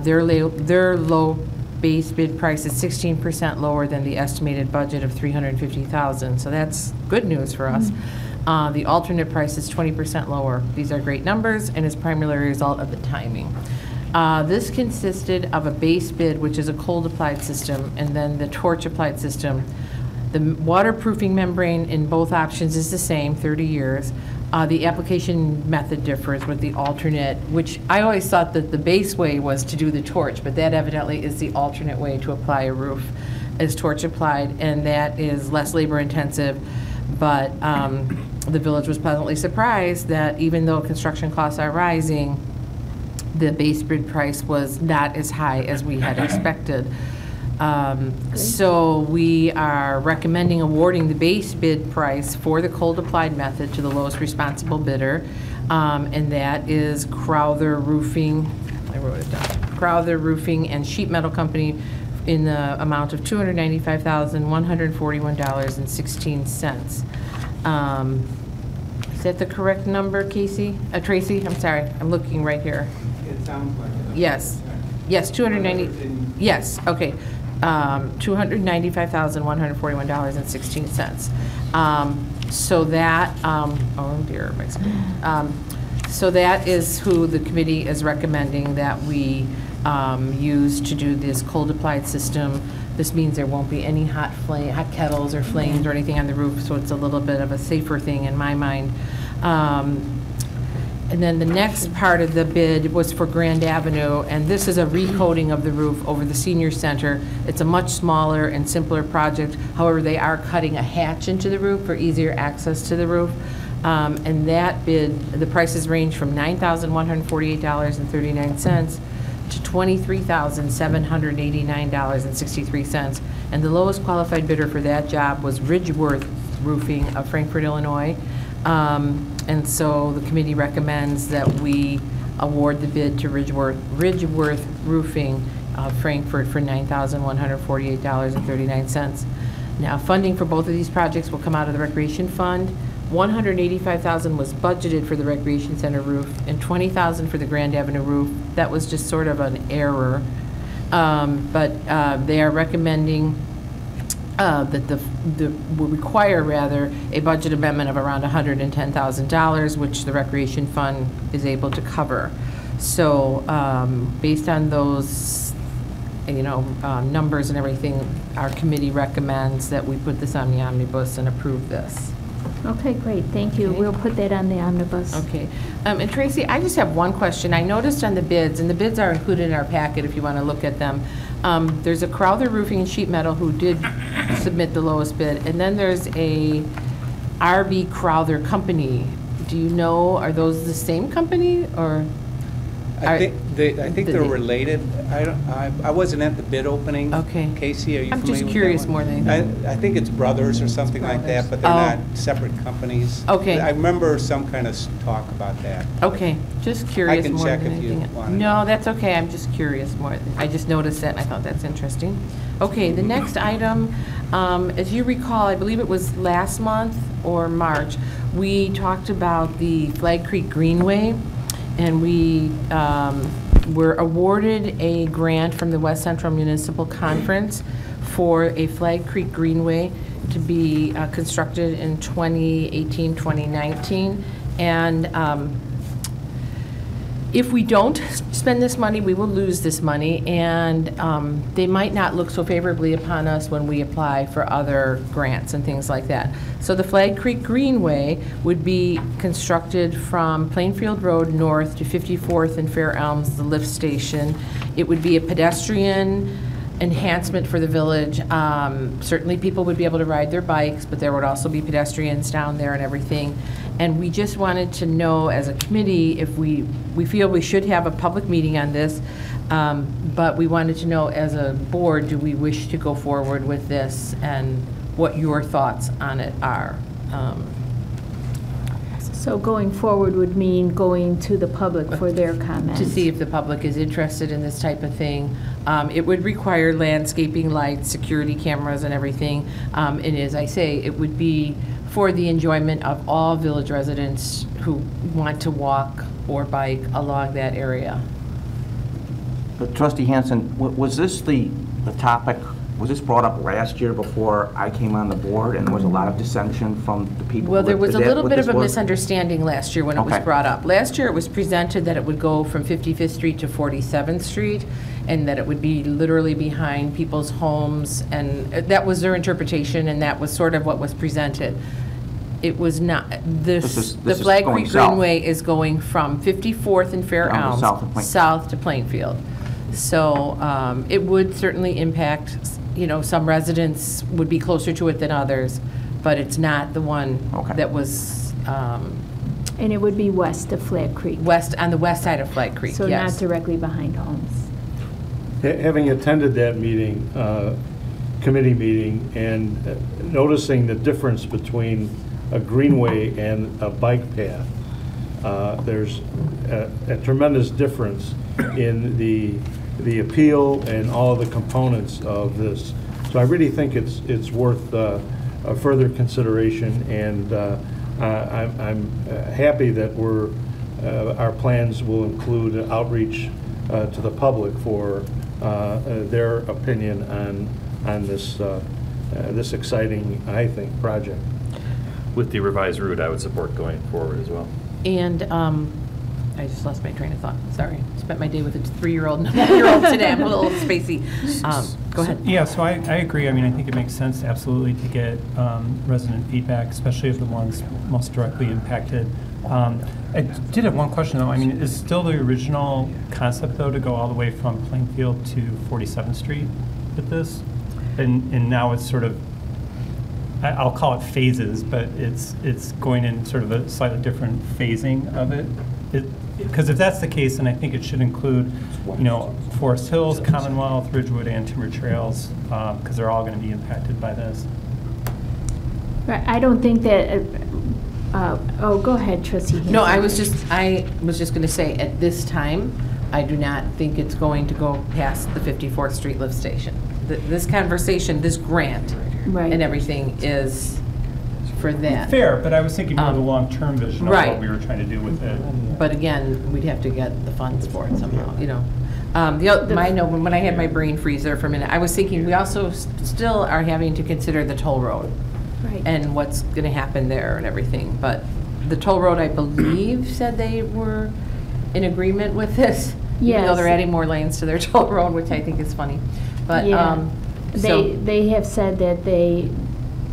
Their low base bid price is 16% lower than the estimated budget of $350,000. So that's good news for us. The alternate price is 20% lower. These are great numbers and is primarily a result of the timing. This consisted of a base bid, which is a cold applied system, and then the torch applied system. The waterproofing membrane in both options is the same, 30 years. The application method differs with the alternate, which I always thought that the base way was to do the torch, but that evidently is the alternate way to apply a roof, is torch applied, and that is less labor intensive. But the village was pleasantly surprised that even though construction costs are rising, the base bid price was not as high as we had expected. So we are recommending awarding the base bid price for the cold applied method to the lowest responsible bidder, and that is Crowther Roofing. I wrote it down. Crowther Roofing and Sheet Metal Company in the amount of $295,141.16. Is that the correct number, Casey? Tracy, I'm sorry, I'm looking right here. It sounds like it. Yes, yes, 290, yes, okay. $295,141.16. So that, oh dear, my screen. So that is who the committee is recommending that we use to do this cold applied system. This means there won't be any hot kettles or flames or anything on the roof, so it's a little bit of a safer thing in my mind. And then the next part of the bid was for Grand Avenue, and this is a recoating of the roof over the senior center. It's a much smaller and simpler project. However, they are cutting a hatch into the roof for easier access to the roof. And that bid, the prices range from $9,148.39 to $23,789.63. And the lowest qualified bidder for that job was Ridgeworth Roofing of Frankfort, Illinois. And so the committee recommends that we award the bid to Ridgeworth Roofing of Frankfort for $9,148.39. Now, funding for both of these projects will come out of the Recreation Fund. $185,000 was budgeted for the Recreation Center roof and $20,000 for the Grand Avenue roof. That was just sort of an error. But they are recommending that will require rather a budget amendment of around $110,000, which the Recreation Fund is able to cover. So based on those, numbers and everything, our committee recommends that we put this on the omnibus and approve this. Okay, great, thank you. Okay. We'll put that on the omnibus. Okay. And Tracy, I just have one question. I noticed on the bids, and the bids are included in our packet if you want to look at them. There's a Crowther Roofing and Sheet Metal who did submit the lowest bid, and then there's a RB Crowther Company. Do you know, are those the same company, or? I think they're related. I wasn't at the bid opening. Okay. Casey, are you I'm familiar just with curious that more one? than anything. I think it's brothers or something like that, but they're not separate companies. Okay. I remember some kind of talk about that. Okay, just curious I can more check than if you anything. want to No, know. that's okay, I'm just curious more. I just noticed that and I thought that's interesting. Okay, the next item, as you recall, I believe it was last month or March, we talked about the Flag Creek Greenway, and we were awarded a grant from the West Central Municipal Conference for a Flag Creek Greenway to be constructed in 2018, 2019. And if we don't spend this money, we will lose this money, and they might not look so favorably upon us when we apply for other grants and things like that. So the Flag Creek Greenway would be constructed from Plainfield Road north to 54th and Fair Elms, the lift station. It would be a pedestrian enhancement for the village. Certainly people would be able to ride their bikes, but there would also be pedestrians down there and everything. And we just wanted to know as a committee if we feel we should have a public meeting on this, but we wanted to know as a board, do we wish to go forward with this and what your thoughts on it are. So going forward would mean going to the public for their comments. To see if the public is interested in this type of thing. It would require landscaping, lights, security cameras and everything. And as I say, it would be for the enjoyment of all village residents who want to walk or bike along that area. But Trustee Hansen, was this the topic, was this brought up last year before I came on the board, and there was a lot of dissension from the people? Well, there was a little bit of a was? misunderstanding last year when it was Okay. brought up. Last year, it was presented that it would go from 55th Street to 47th Street, and that it would be literally behind people's homes, and that was their interpretation, and that was sort of what was presented. It was not, the This is Flag going Creek south. Greenway is going from 54th and Fair Down to Elms, south of Plainfield. south to Plainfield. So it would certainly impact, some residents would be closer to it than others, but it's not the one Okay. that was And it would be west of Flat Creek. on the west side of Flag Creek, So not yes. directly behind homes. Having attended that meeting, committee meeting, and noticing the difference between a greenway and a bike path, there's a tremendous difference in the appeal and all of the components of this. So I really think it's worth a further consideration, and I'm happy that our plans will include outreach to the public for their opinion on this exciting, I think, project. With the revised route, I would support going forward as well. And I just lost my train of thought, sorry. Spent my day with a 3-year-old and a 1-year-old today, I'm a little spacey. Go ahead. Yeah, so I agree. I mean, I think it makes sense absolutely to get resident feedback, especially of the ones most directly impacted I did have one question, though. I mean, is still the original concept, though, to go all the way from Plainfield to 47th Street with this? And now it's sort of, I'll call it phases, but it's going in sort of a slightly different phasing of it? Because if that's the case, then I think it should include, you know, Forest Hills, Commonwealth, Ridgewood, and Timber Trails, because they're all going to be impacted by this. Right, I don't think that, oh, go ahead, trustee Hanson. No, I was just going to say, at this time, I do not think it's going to go past the 54th Street lift station. This conversation, this grant Right. and everything is for that. Fair, but I was thinking more of the long-term vision of right. what we were trying to do with it. But again, we'd have to get the funds for it somehow, you know. When I had my brain freeze there for a minute, I was thinking we also still are having to consider the toll road. Right. And what's going to happen there and everything. But the toll road, I believe, said they were in agreement with this. Even though Yes. they're adding more lanes to their toll road, which I think is funny. But, Yeah. so, They have said that they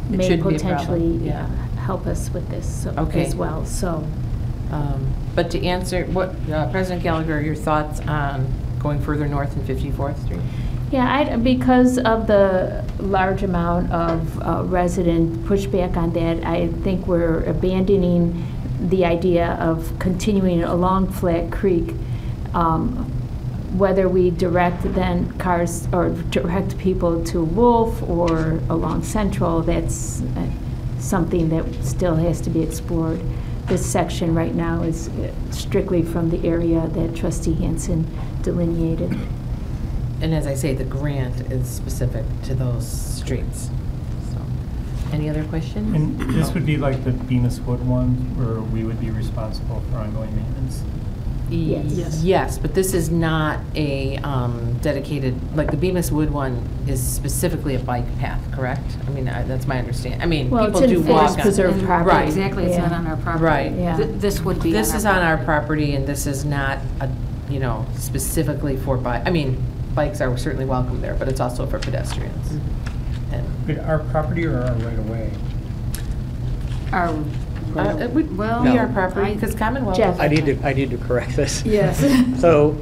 may shouldn't be a potentially problem, yeah. help us with this Okay. as well, so. but to answer, what, President Gallagher, your thoughts on going further north in 54th Street? Yeah, because of the large amount of resident pushback on that, I think we're abandoning the idea of continuing along Flat Creek. Whether we direct then cars or direct people to Wolf or along Central, that's something that still has to be explored. This section right now is strictly from the area that Trustee Hanson delineated. And as I say, the grant is specific to those streets. So, any other questions? And this would be like the Bemis Wood one, where we would be responsible for ongoing maintenance? Yes. Yes, but this is not a dedicated, like the Bemis Wood one is specifically a bike path, correct? I mean, that's my understanding. I mean, Well, people it's do in walk Forest on. Preserve property. Right. Exactly, it's Yeah. not on our property. Right. Yeah. This would be This is on our property, and this is not, specifically for bike. I mean, bikes are certainly welcome there, but it's also for pedestrians. And Wait, our property or our right-of-way? it would Well, be No. our property, because Commonwealth. Jeff. I need to correct this. Yes. So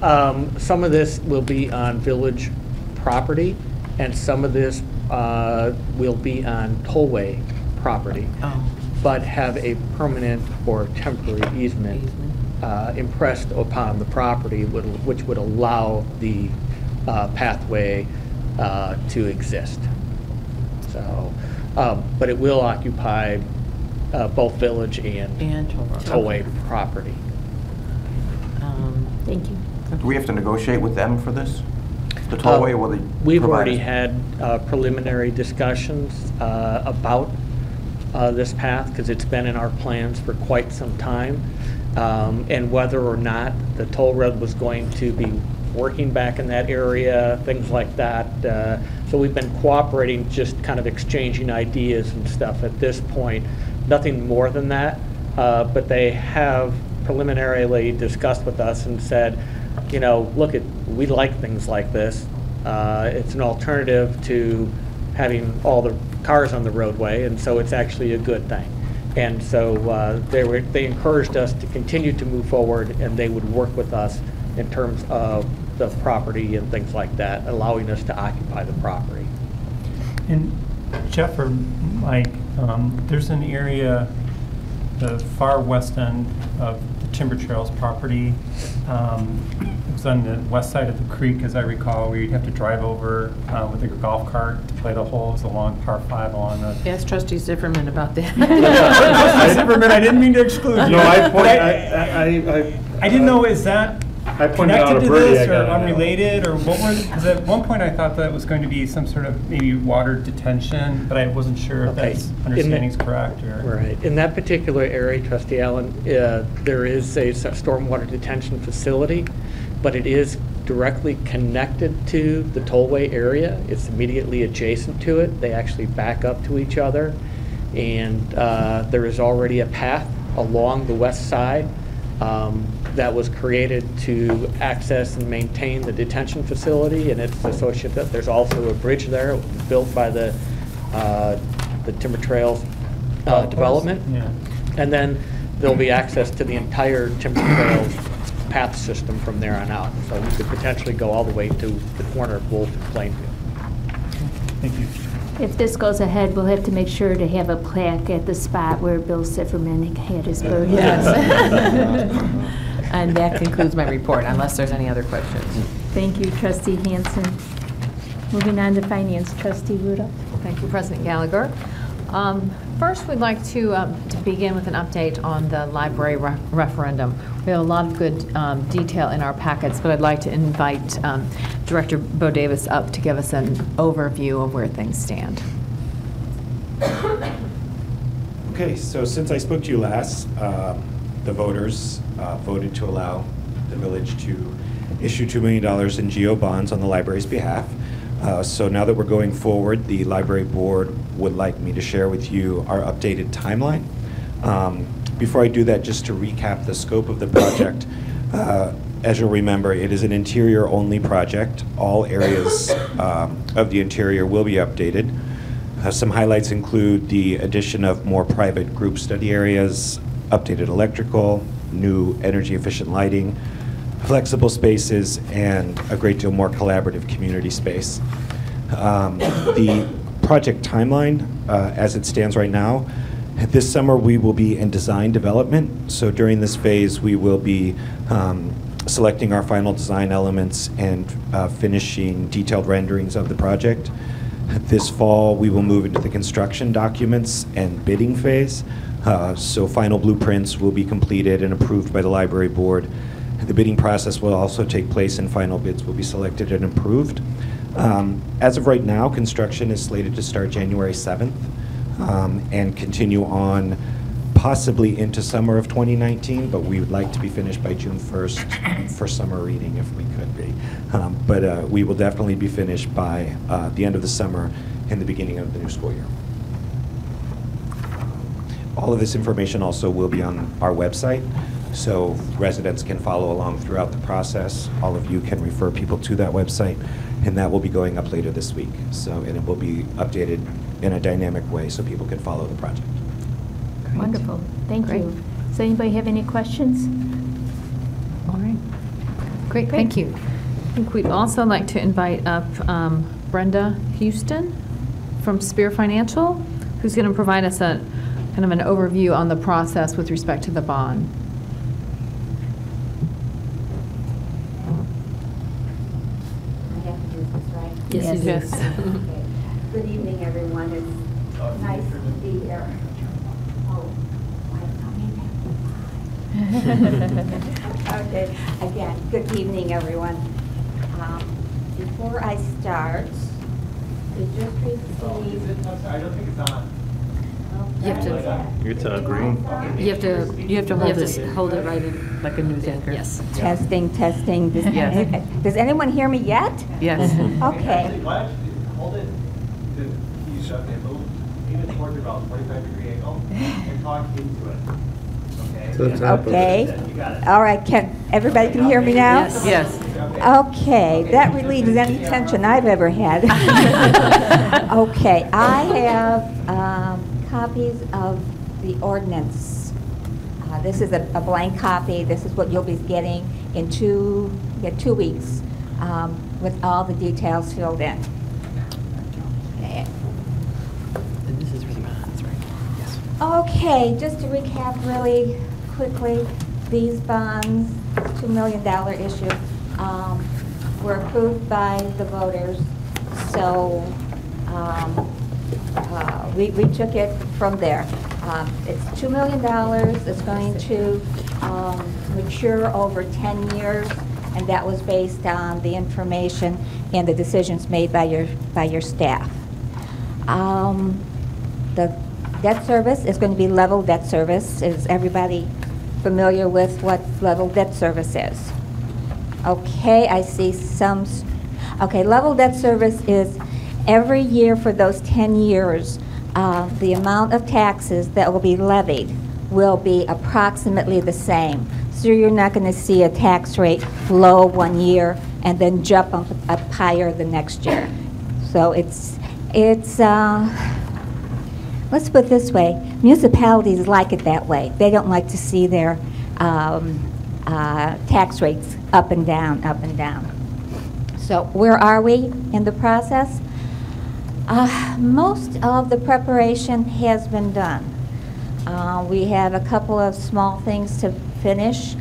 some of this will be on village property, and some of this will be on tollway property, Oh, but have a permanent or temporary easement impressed upon the property, which would allow the pathway to exist. So, but it will occupy both village and and toll road. tollway property. Thank you. Do we have to negotiate with them for this? The tollway, or will they We've provide already us? had preliminary discussions about this path, because it's been in our plans for quite some time, and whether or not the toll road was going to be working back in that area, things like that. So we've been cooperating, just kind of exchanging ideas and stuff at this point. Nothing more than that, but they have preliminarily discussed with us and said, you know, look, we like things like this. It's an alternative to having all the cars on the roadway, and so it's actually a good thing. And so they encouraged us to continue to move forward, and they would work with us in terms of the property and things like that, allowing us to occupy the property. And Jeff or Mike, there's an area, the far west end of the Timber Trails property. It was on the west side of the creek, as I recall, where you'd have to drive over with a golf cart to play the hole. It was a long par 5 along the... Ask Trustee Zifferman about that. Zimmerman, I didn't mean to exclude you. No, I didn't know, is that I pointed out connected a to birdie I this or got on that. unrelated, or what was, because at one point I thought that was going to be some sort of maybe water detention, but I wasn't sure if Okay. that's understanding's correct or. Right. In that particular area, Trustee Allen, there is a stormwater detention facility, but it is directly connected to the tollway area. It's immediately adjacent to it. They actually back up to each other. And there is already a path along the west side that was created to access and maintain the detention facility, and it's associated. There's also a bridge there built by the Timber Trails development. Yeah. And then there'll be access to the entire Timber Trails path system from there on out. So we could potentially go all the way to the corner of Wolf and Plainfield. Thank you. If this goes ahead, we'll have to make sure to have a plaque at the spot where Bill Sifferman had his birthday. And that concludes my report, unless there's any other questions. Thank you, Trustee Hansen. Moving on to Finance, Trustee Rudolph. Thank you, President Gallagher. First, we'd like to begin with an update on the library referendum. We have a lot of good detail in our packets, but I'd like to invite Director Bo Davis up to give us an overview of where things stand. Okay, so since I spoke to you last, the voters voted to allow the village to issue $2 million in GO bonds on the library's behalf. So now that we're going forward, the library board would like me to share with you our updated timeline. Before I do that, just to recap the scope of the project, as you'll remember, it is an interior-only project. All areas of the interior will be updated. Some highlights include the addition of more private group study areas, updated electrical, new energy-efficient lighting, flexible spaces, and a great deal more collaborative community space. The project timeline, as it stands right now, this summer we will be in design development. So during this phase, we will be selecting our final design elements and finishing detailed renderings of the project. This fall, we will move into the construction documents and bidding phase. So final blueprints will be completed and approved by the library board. The bidding process will also take place and final bids will be selected and approved. As of right now, construction is slated to start January 7th and continue on possibly into summer of 2019, but we would like to be finished by June 1st for summer reading if we could be. But we will definitely be finished by the end of the summer and the beginning of the new school year. All of this information also will be on our website, so residents can follow along throughout the process. All of you can refer people to that website, and that will be going up later this week. And it will be updated in a dynamic way so people can follow the project. Wonderful. Thank you. Does anybody have any questions? All right. Great, thank you. I think we'd also like to invite up Brenda Houston from Spear Financial, who's going to provide us a kind of an overview on the process with respect to the bond. I have to do this, right? Yes, yes. Okay. Good evening, everyone. It's nice to be here. Oh, okay. Again, good evening, everyone. Before I start, we just received. I don't think it's on. You have to. It's on green. You have to hold it right in. Like a news anchor. Yes. Testing, testing. Yes. Does anyone hear me yet? Yes. Okay. Hold it, you shut it, move, even towards about 45-degree angle, and talk into it. Okay? Okay. All right. Everybody can hear me now? Yes. Yes. Okay, that relieves any tension I've ever had. Okay, I have copies of the ordinance. This is a blank copy. This is what you'll be getting in 2 weeks with all the details filled in. Okay. And this is for the bonds, right? Yes. Okay, just to recap really quickly, these bonds, $2 million issue, were approved by the voters. So we took it from there. It's $2 million. It's going to mature over 10 years, and that was based on the information and the decisions made by your staff. The debt service is going to be level debt service. Is everybody familiar with what level debt service is? Okay, I see some. Okay, level debt service is every year for those 10 years, the amount of taxes that will be levied will be approximately the same. So you're not going to see a tax rate low one year and then jump up higher the next year. So let's put it this way, municipalities like it that way. They don't like to see their tax rates up and down, up and down. So where are we in the process? Most of the preparation has been done. We have a couple of small things to finish.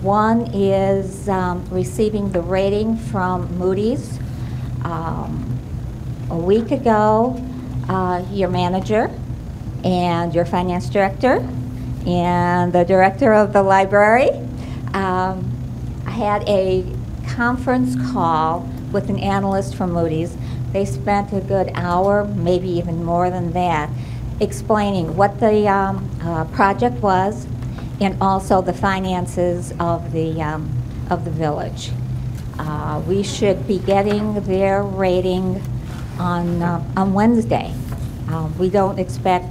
One is receiving the rating from Moody's. A week ago, your manager and your finance director and the director of the library had a conference call with an analyst from Moody's. They spent a good hour, maybe even more than that, explaining what the project was and also the finances of the village. We should be getting their rating on Wednesday. We don't expect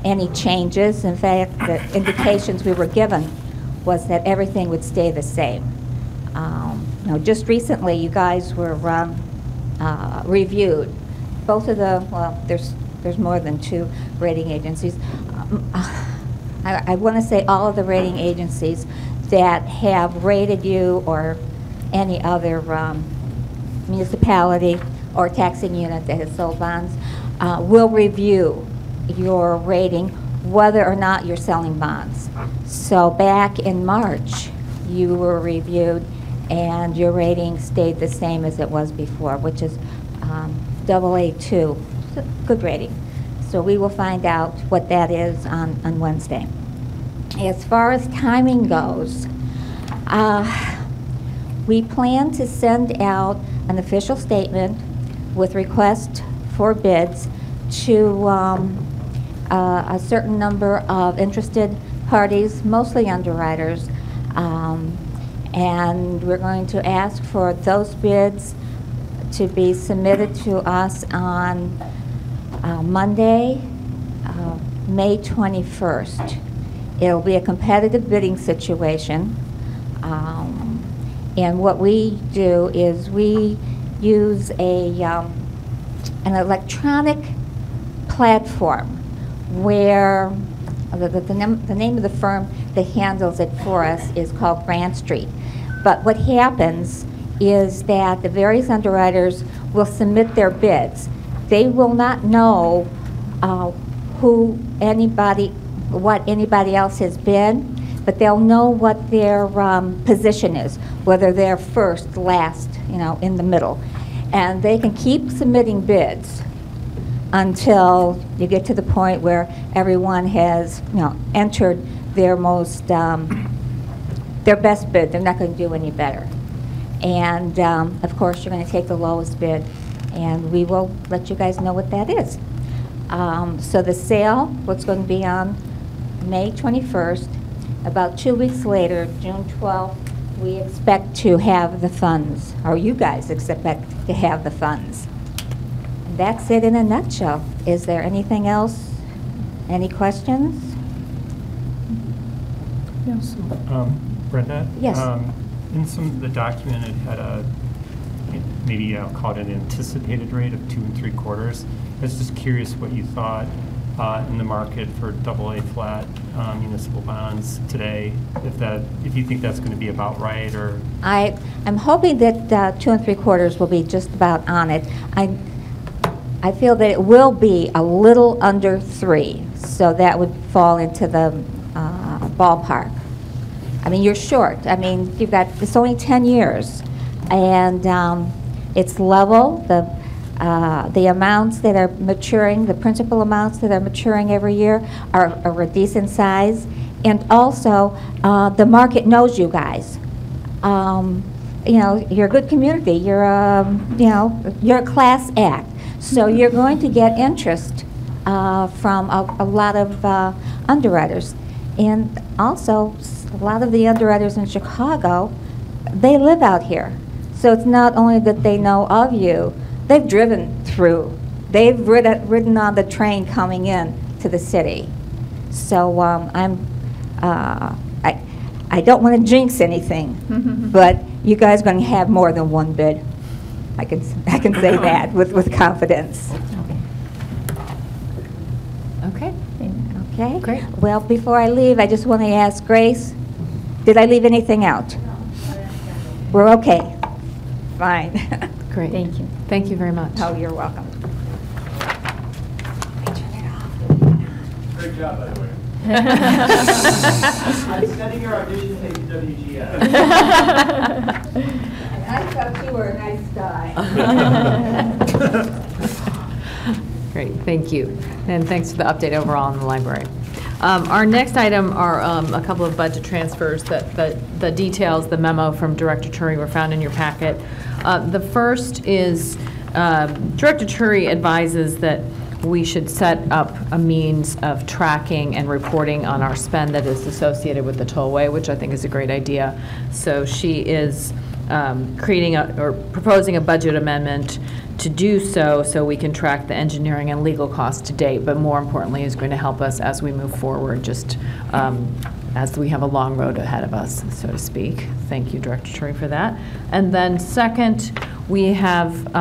any changes. In fact, the indications we were given was that everything would stay the same. Just recently, you guys were reviewed. Both of the, well, there's more than 2 rating agencies. I want to say all of the rating agencies that have rated you or any other municipality or taxing unit that has sold bonds will review your rating whether or not you're selling bonds. So back in March, you were reviewed and your rating stayed the same as it was before, which is AA2, good rating. So we will find out what that is on Wednesday. As far as timing goes, we plan to send out an official statement with request for bids to a certain number of interested parties, mostly underwriters, and we're going to ask for those bids to be submitted to us on Monday, May 21st. It'll be a competitive bidding situation. And what we do is we use an electronic platform where the name of the firm that handles it for us is called Grant Street. But what happens is that the various underwriters will submit their bids. They will not know what anybody else has bid, but they'll know what their position is, whether they're first, last, in the middle. And they can keep submitting bids until you get to the point where everyone has, entered their their best bid. They're not going to do any better. And of course, you're going to take the lowest bid, and we will let you guys know what that is. So the sale, what's going to be on May 21st, about 2 weeks later, June 12th, we expect to have the funds, or you guys expect to have the funds. And that's it in a nutshell. Is there anything else? Any questions? Yes. Brenda? Yes. In some of the document, it had maybe I'll call it an anticipated rate of 2 3/4. I was just curious what you thought in the market for AA flat municipal bonds today, if you think that's going to be about right, or I'm hoping that 2 3/4 will be just about on it. I feel that it will be a little under 3, so that would fall into the ballpark. I mean, you're short. I mean, it's only 10 years, and it's level. The amounts that are maturing, the principal amounts that are maturing every year are a decent size. And also, the market knows you guys. You're a good community. You're a class act. So you're going to get interest from a lot of underwriters. And also, a lot of the underwriters in Chicago, they live out here. So it's not only that they know of you, they've driven through. They've ridden on the train coming in to the city. So I don't want to jinx anything, but you guys are going to have more than one bid. I can say that with confidence. Okay. Okay? Great. Well, before I leave, I just want to ask Grace, did I leave anything out? We're okay. Fine. Great. Thank you. Thank you very much. Oh, you're welcome. Great job, by the way. I'm sending your audition tape to WGS. I thought you were a nice guy. Great, thank you. And thanks for the update overall on the library. Our next item are a couple of budget transfers that the details, the memo from Director Turi were found in your packet. The first is Director Turi advises that we should set up a means of tracking and reporting on our spend that is associated with the tollway, which I think is a great idea. So she is proposing a budget amendment to do so we can track the engineering and legal costs to date, but more importantly is going to help us as we move forward, just as we have a long road ahead of us, so to speak. Thank you, Director Turi, for that. And then second, we have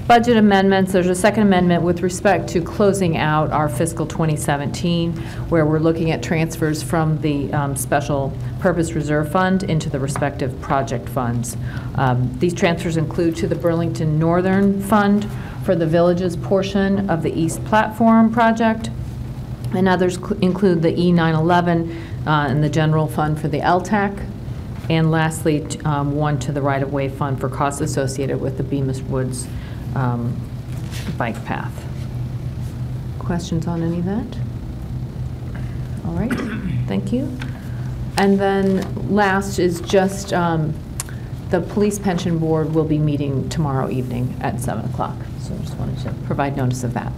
budget amendments. There's a second amendment with respect to closing out our fiscal 2017, where we're looking at transfers from the Special Purpose Reserve Fund into the respective project funds. These transfers include to the Burlington Northern Fund for the Villages portion of the East Platform project, and others include the E911 and the General Fund for the LTAC, and lastly, one to the Right-of-Way Fund for costs associated with the Bemis Woods bike path. Questions on any of that? All right, thank you. And then last is just the Police Pension Board will be meeting tomorrow evening at 7 o'clock. So I just wanted to provide notice of that.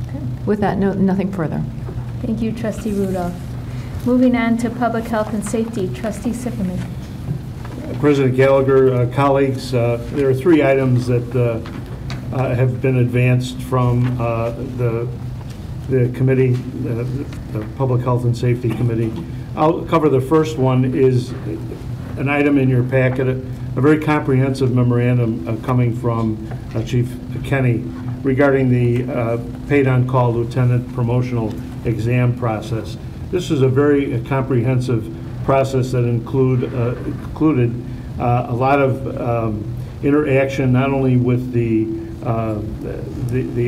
Okay. With that, nothing further. Thank you, Trustee Rudolph. Moving on to Public Health and Safety, Trustee Sifferman. President Gallagher, colleagues, there are three items that have been advanced from the committee, the Public Health and Safety Committee. I'll cover the first one. Is an item in your packet, a very comprehensive memorandum coming from Chief Kenny regarding the paid-on-call lieutenant promotional exam process. This is a very comprehensive process that included a lot of interaction, not only with the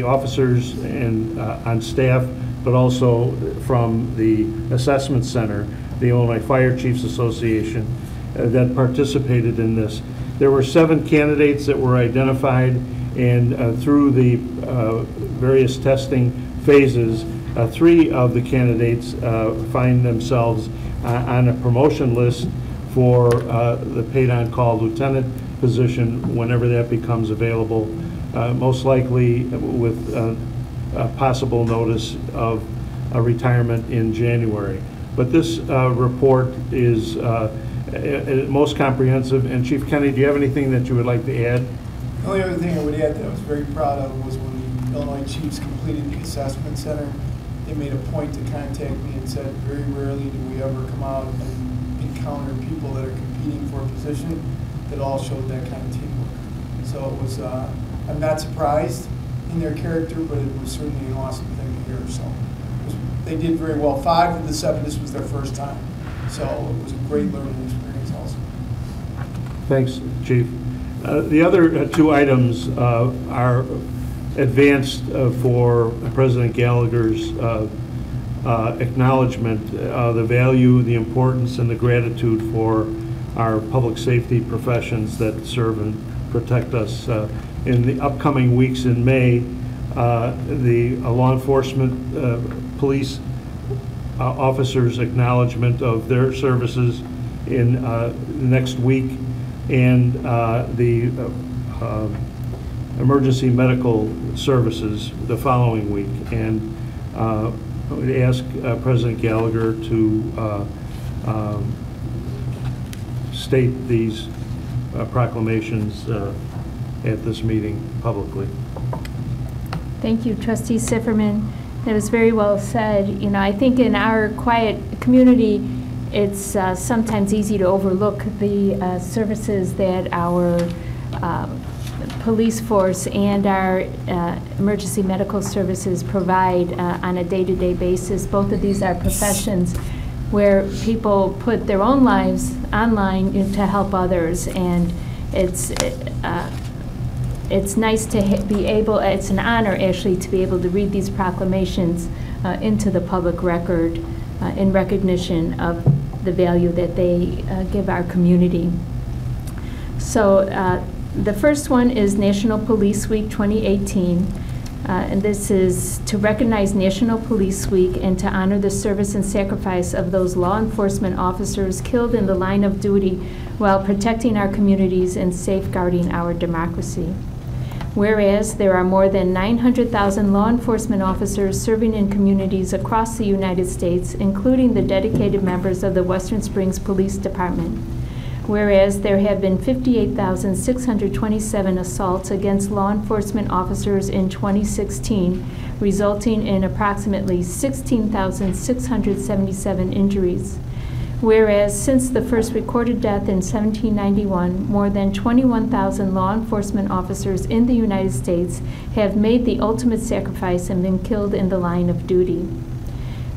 officers and on staff, but also from the assessment center, the Illinois Fire Chiefs Association, that participated in this. There were 7 candidates that were identified, and through the various testing phases, 3 of the candidates find themselves on a promotion list for the paid-on-call lieutenant position whenever that becomes available, most likely with a possible notice of a retirement in January. But this report is most comprehensive. And Chief Kenny, do you have anything that you would like to add? The only other thing I would add that I was very proud of was when the Illinois Chiefs completed the assessment center, they made a point to contact me and said, very rarely do we ever come out and encounter people that are competing for a position that all showed that kind of teamwork. So it was, I'm not surprised in their character, but it was certainly an awesome thing to hear. So they did very well. 5 of the 7, this was their first time. So it was a great learning experience also. Thanks, Chief. The other 2 items are advanced for President Gallagher's acknowledgement of the value, the importance, and the gratitude for our public safety professions that serve and protect us. In the upcoming weeks in May, the law enforcement police officers' acknowledgement of their services in next week, and the emergency medical services the following week. And I would ask President Gallagher to state these proclamations at this meeting publicly. Thank you, Trustee Sifferman. That was very well said. You know, I think in our quiet community, it's sometimes easy to overlook the services that our police force and our emergency medical services provide on a day-to-day basis. Both of these are professions where people put their own lives online to help others, and it's nice to be able, it's an honor actually to be able to read these proclamations into the public record in recognition of the value that they give our community. So the first one is National Police Week 2018. And this is to recognize National Police Week and to honor the service and sacrifice of those law enforcement officers killed in the line of duty while protecting our communities and safeguarding our democracy. Whereas there are more than 900,000 law enforcement officers serving in communities across the United States, including the dedicated members of the Western Springs Police Department. Whereas there have been 58,627 assaults against law enforcement officers in 2016, resulting in approximately 16,677 injuries. Whereas since the first recorded death in 1791, more than 21,000 law enforcement officers in the United States have made the ultimate sacrifice and been killed in the line of duty.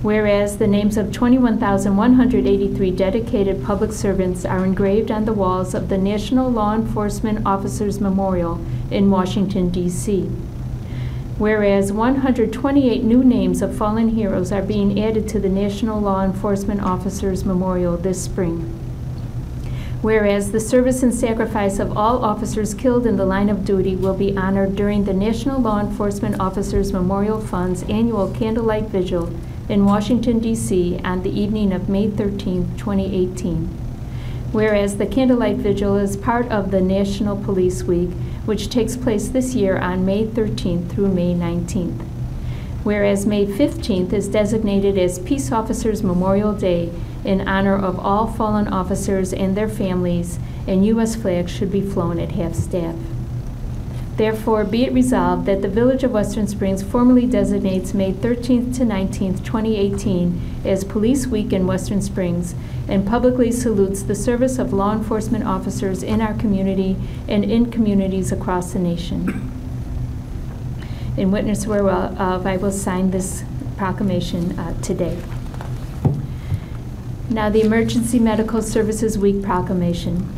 Whereas the names of 21,183 dedicated public servants are engraved on the walls of the National Law Enforcement Officers Memorial in Washington, D.C. Whereas 128 new names of fallen heroes are being added to the National Law Enforcement Officers Memorial this spring. Whereas the service and sacrifice of all officers killed in the line of duty will be honored during the National Law Enforcement Officers Memorial Fund's annual Candlelight Vigil in Washington, D.C. on the evening of May 13, 2018. Whereas the Candlelight Vigil is part of the National Police Week, which takes place this year on May 13th through May 19th. Whereas May 15th is designated as Peace Officers Memorial Day in honor of all fallen officers and their families, and U.S. flags should be flown at half-staff. Therefore, be it resolved that the Village of Western Springs formally designates May 13th to 19th, 2018 as Police Week in Western Springs and publicly salutes the service of law enforcement officers in our community and in communities across the nation. In witness whereof, I will sign this proclamation today. Now, the Emergency Medical Services Week proclamation.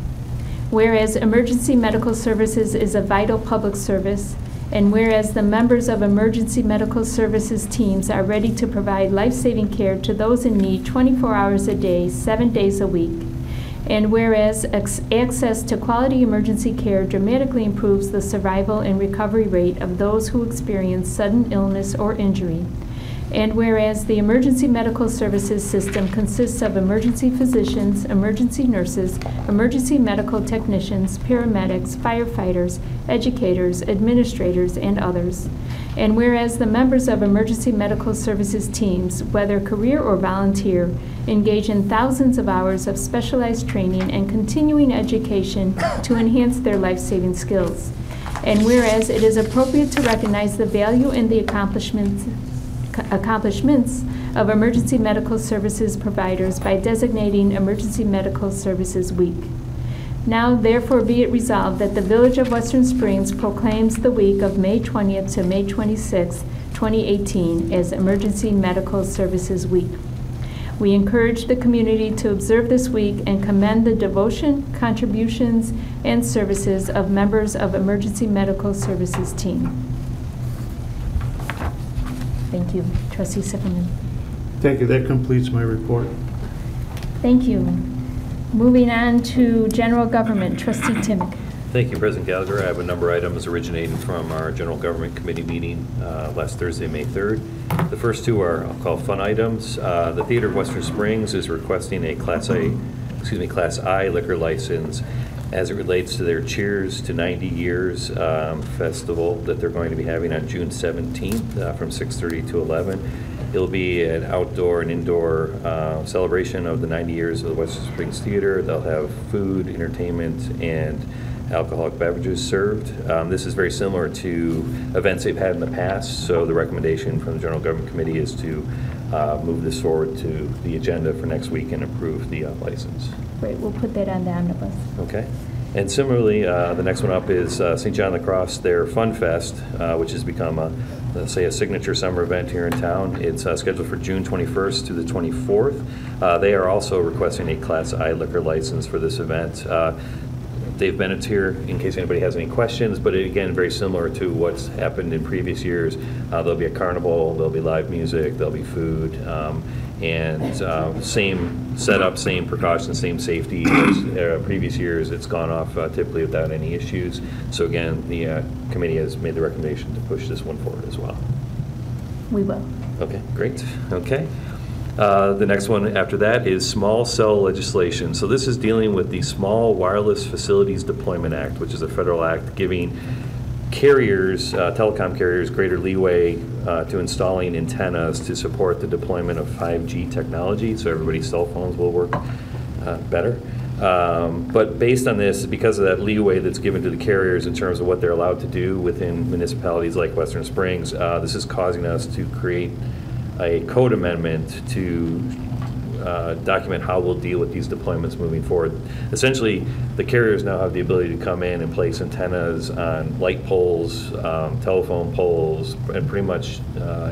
Whereas emergency medical services is a vital public service, and whereas the members of emergency medical services teams are ready to provide life-saving care to those in need 24 hours a day, 7 days a week, and whereas access to quality emergency care dramatically improves the survival and recovery rate of those who experience sudden illness or injury, and whereas the emergency medical services system consists of emergency physicians, emergency nurses, emergency medical technicians, paramedics, firefighters, educators, administrators, and others. And whereas the members of emergency medical services teams, whether career or volunteer, engage in thousands of hours of specialized training and continuing education to enhance their life-saving skills. And whereas it is appropriate to recognize the value and the accomplishments of emergency medical services providers by designating Emergency Medical Services Week. Now, therefore, be it resolved that the Village of Western Springs proclaims the week of May 20th to May 26th, 2018 as Emergency Medical Services Week. We encourage the community to observe this week and commend the devotion, contributions, and services of members of Emergency Medical Services team. Thank you. Trustee Sifferman. Thank you. That completes my report. Thank you. Moving on to General Government. Trustee Timmick. Thank you, President Gallagher. I have a number of items originating from our General Government Committee meeting last Thursday, May 3rd. The first two are, I'll call fun items. The Theater of Western Springs is requesting a Class I liquor license as it relates to their Cheers to 90 Years festival that they're going to be having on June 17th from 6:30 to 11. It'll be an outdoor and indoor celebration of the 90 years of the Western Springs Theater. They'll have food, entertainment, and alcoholic beverages served. This is very similar to events they've had in the past, so the recommendation from the General Government Committee is to move this forward to the agenda for next week and approve the license. Great, we'll put that on the omnibus. Okay. And similarly, the next one up is St. John the Cross, their Fun Fest, which has become let's say a signature summer event here in town. It's scheduled for June 21st to the 24th. They are also requesting a Class I liquor license for this event. Dave Bennett's here in case anybody has any questions, but again, very similar to what's happened in previous years. There'll be a carnival, there'll be live music, there'll be food, and same setup, same precautions, same safety as previous years. It's gone off typically without any issues. So again, the committee has made the recommendation to push this one forward as well. We will. Okay, great. Okay. The next one after that is small cell legislation. So this is dealing with the Small Wireless Facilities Deployment Act, which is a federal act giving carriers, telecom carriers, greater leeway to installing antennas to support the deployment of 5G technology, so everybody's cell phones will work better. But based on this, because of that leeway that's given to the carriers in terms of what they're allowed to do within municipalities like Western Springs, this is causing us to create a code amendment to document how we'll deal with these deployments moving forward. Essentially, the carriers now have the ability to come in and place antennas on light poles, telephone poles, and pretty much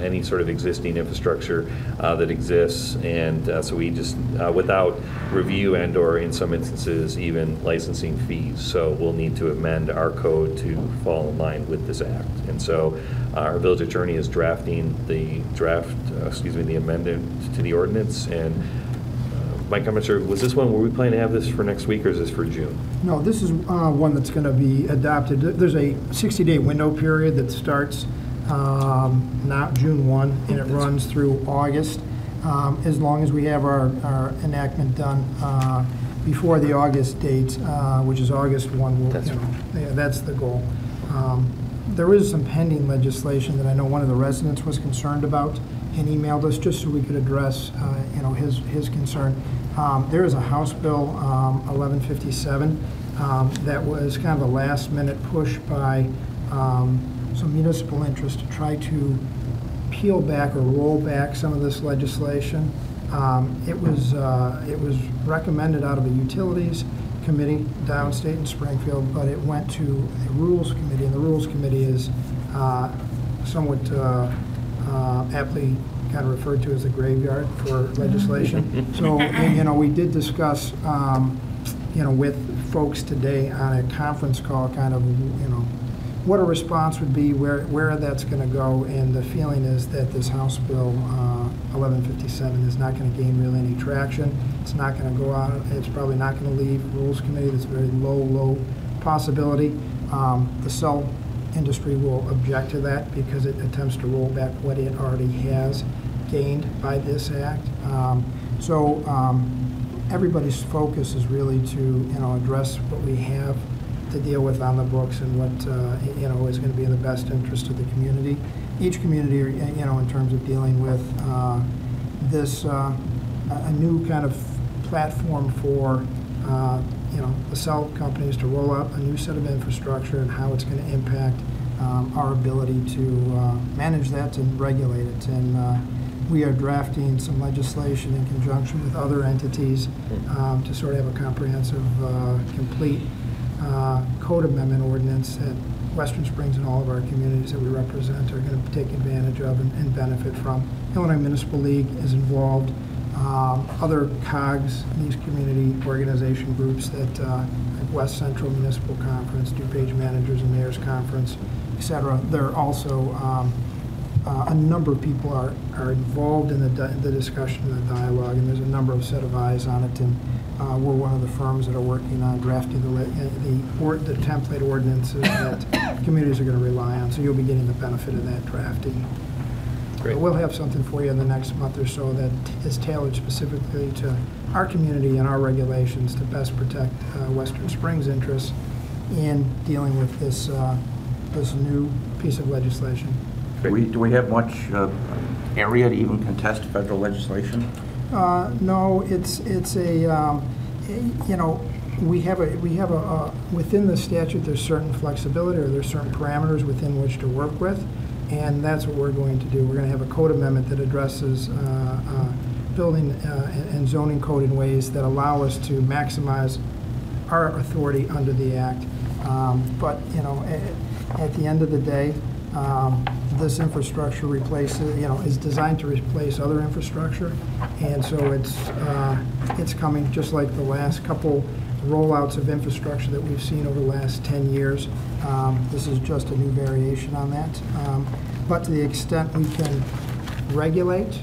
any sort of existing infrastructure that exists. And so we just, without review and or in some instances, even licensing fees. So we'll need to amend our code to fall in line with this act. And so our village attorney is drafting the the amendment to the ordinance. And Mike, I'm not sure, was this one, were we planning to have this for next week or is this for June? No, this is one that's going to be adopted. There's a 60-day window period that starts now June 1 and it runs through August. As long as we have our enactment done before the August date, which is August 1, that's the goal. There is some pending legislation that I know one of the residents was concerned about and emailed us just so we could address his concern. There is a House Bill 1157 that was kind of a last minute push by some municipal interest to try to peel back or roll back some of this legislation. It was recommended out of the Utilities Committee downstate in Springfield, but it went to the Rules Committee, and the Rules Committee is somewhat aptly kind of referred to as a graveyard for legislation. So, we did discuss, with folks today on a conference call, kind of, what a response would be, where that's going to go, and the feeling is that this House Bill 1157 is not going to gain really any traction. It's not going to go out. It's probably not going to leave Rules Committee. That's a very low possibility. The cell industry will object to that because it attempts to roll back what it already has gained by this act. Everybody's focus is really to address what we have to deal with on the books and what is going to be in the best interest of the community. Each community, in terms of dealing with this, a new kind of platform for the cell companies to roll out a new set of infrastructure and how it's going to impact our ability to manage that and regulate it. And we are drafting some legislation in conjunction with other entities to sort of have a comprehensive, complete code amendment ordinance that Western Springs and all of our communities that we represent are going to take advantage of and benefit from. Illinois Municipal League is involved. Other COGs, these community organization groups that like West Central Municipal Conference, DuPage Managers and Mayors Conference, et cetera. There are also a number of people are involved in the discussion and the dialogue, and there's a number of set of eyes on it. And we're one of the firms that are working on drafting the template ordinances that communities are going to rely on. So you'll be getting the benefit of that drafting. Great. We'll have something for you in the next month or so that is tailored specifically to our community and our regulations to best protect Western Springs' interests in dealing with this new piece of legislation. Do we have much area to even contest federal legislation? No, it's a we have a within the statute there's certain flexibility or there's certain parameters within which to work with, and that's what we're going to do. We're going to have a code amendment that addresses building and zoning code in ways that allow us to maximize our authority under the Act. But, you know, at the end of the day, this infrastructure replaces, you know, is designed to replace other infrastructure, and so it's coming just like the last couple rollouts of infrastructure that we've seen over the last 10 years. This is just a new variation on that. But to the extent we can regulate,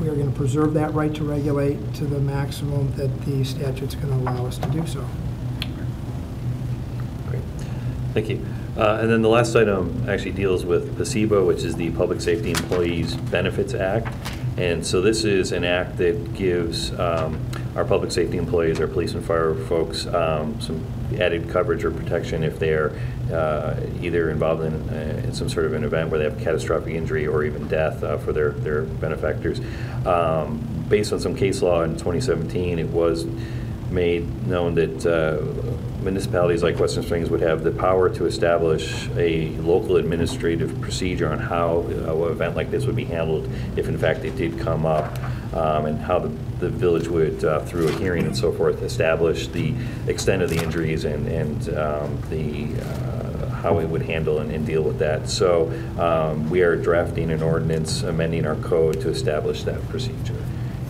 we are going to preserve that right to regulate to the maximum that the statute's going to allow us to do so. Great. Thank you. And then the last item actually deals with PSEBA, which is the Public Safety Employees Benefits Act. And so this is an act that gives our public safety employees, our police and fire folks, some added coverage or protection if they're either involved in some sort of an event where they have catastrophic injury or even death for their benefactors. Based on some case law in 2017, it was made known that municipalities like Western Springs would have the power to establish a local administrative procedure on how an event like this would be handled if in fact it did come up, and how the village would, through a hearing and so forth, establish the extent of the injuries and how it would handle and deal with that. So we are drafting an ordinance amending our code to establish that procedure.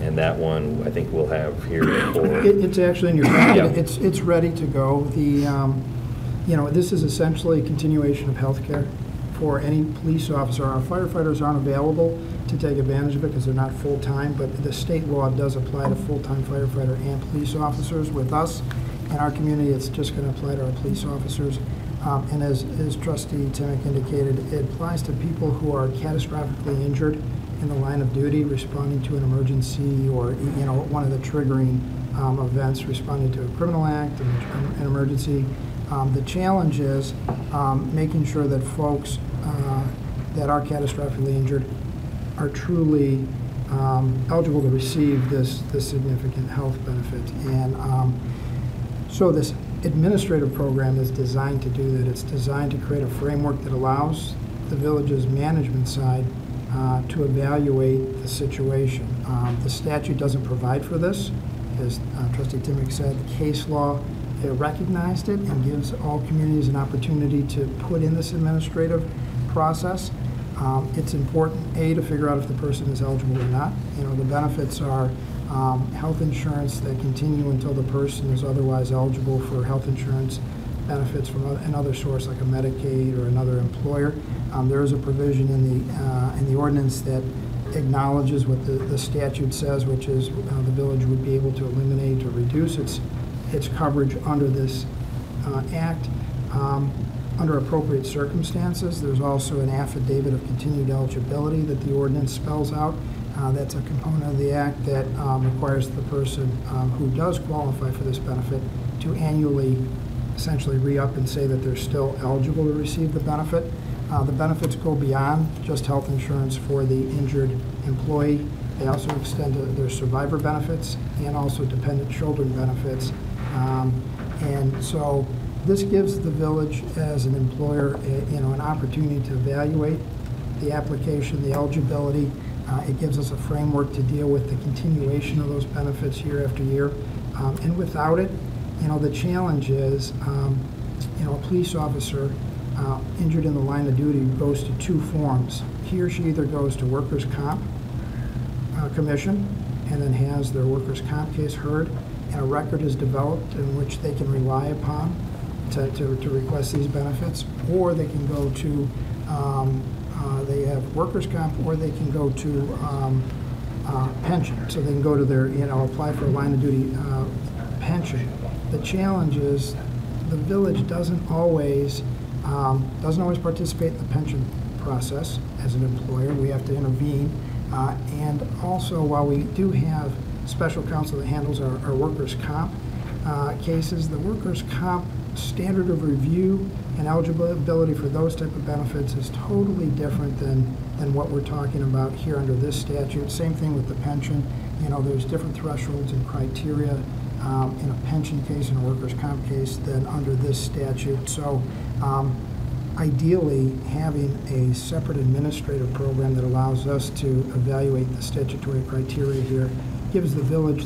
And that one, I think we'll have here for... It's actually in your packet. Yeah. It's ready to go. You know, this is essentially a continuation of healthcare for any police officer. Our firefighters aren't available to take advantage of it because they're not full-time, but the state law does apply to full-time firefighter and police officers. With us in our community, it's just going to apply to our police officers. And as Trustee Timick indicated, it applies to people who are catastrophically injured in the line of duty, responding to an emergency, or you know, one of the triggering events, responding to a criminal act, an emergency. The challenge is making sure that folks that are catastrophically injured are truly eligible to receive this significant health benefit. And so this administrative program is designed to do that. It's designed to create a framework that allows the village's management side to evaluate the situation. The statute doesn't provide for this. As Trustee Timick said, the case law recognized it and gives all communities an opportunity to put in this administrative process. It's important, A, to figure out if the person is eligible or not. You know, the benefits are health insurance that continue until the person is otherwise eligible for health insurance benefits from another source like a Medicaid or another employer. There is a provision in the ordinance that acknowledges what the statute says, which is the village would be able to eliminate or reduce its coverage under this act under appropriate circumstances. There's also an affidavit of continued eligibility that the ordinance spells out. That's a component of the act that requires the person who does qualify for this benefit to annually essentially re-up and say that they're still eligible to receive the benefit. The benefits go beyond just health insurance for the injured employee. They also extend to their survivor benefits and also dependent children benefits. And so this gives the village as an employer an opportunity to evaluate the application, the eligibility. It gives us a framework to deal with the continuation of those benefits year after year. And without it, the challenge is, a police officer injured in the line of duty goes to two forms. He or she either goes to workers' comp commission and then has their workers' comp case heard, and a record is developed in which they can rely upon to request these benefits, or they can go to, they have workers' comp, or they can go to pension. So they can go to their, apply for a line of duty pension. The challenge is the village doesn't always participate in the pension process as an employer. We have to intervene. And also, while we do have special counsel that handles our workers' comp cases, the workers' comp standard of review and eligibility for those type of benefits is totally different than what we're talking about here under this statute. Same thing with the pension. There's different thresholds and criteria in a pension case and a workers' comp case than under this statute. So ideally, having a separate administrative program that allows us to evaluate the statutory criteria here gives the village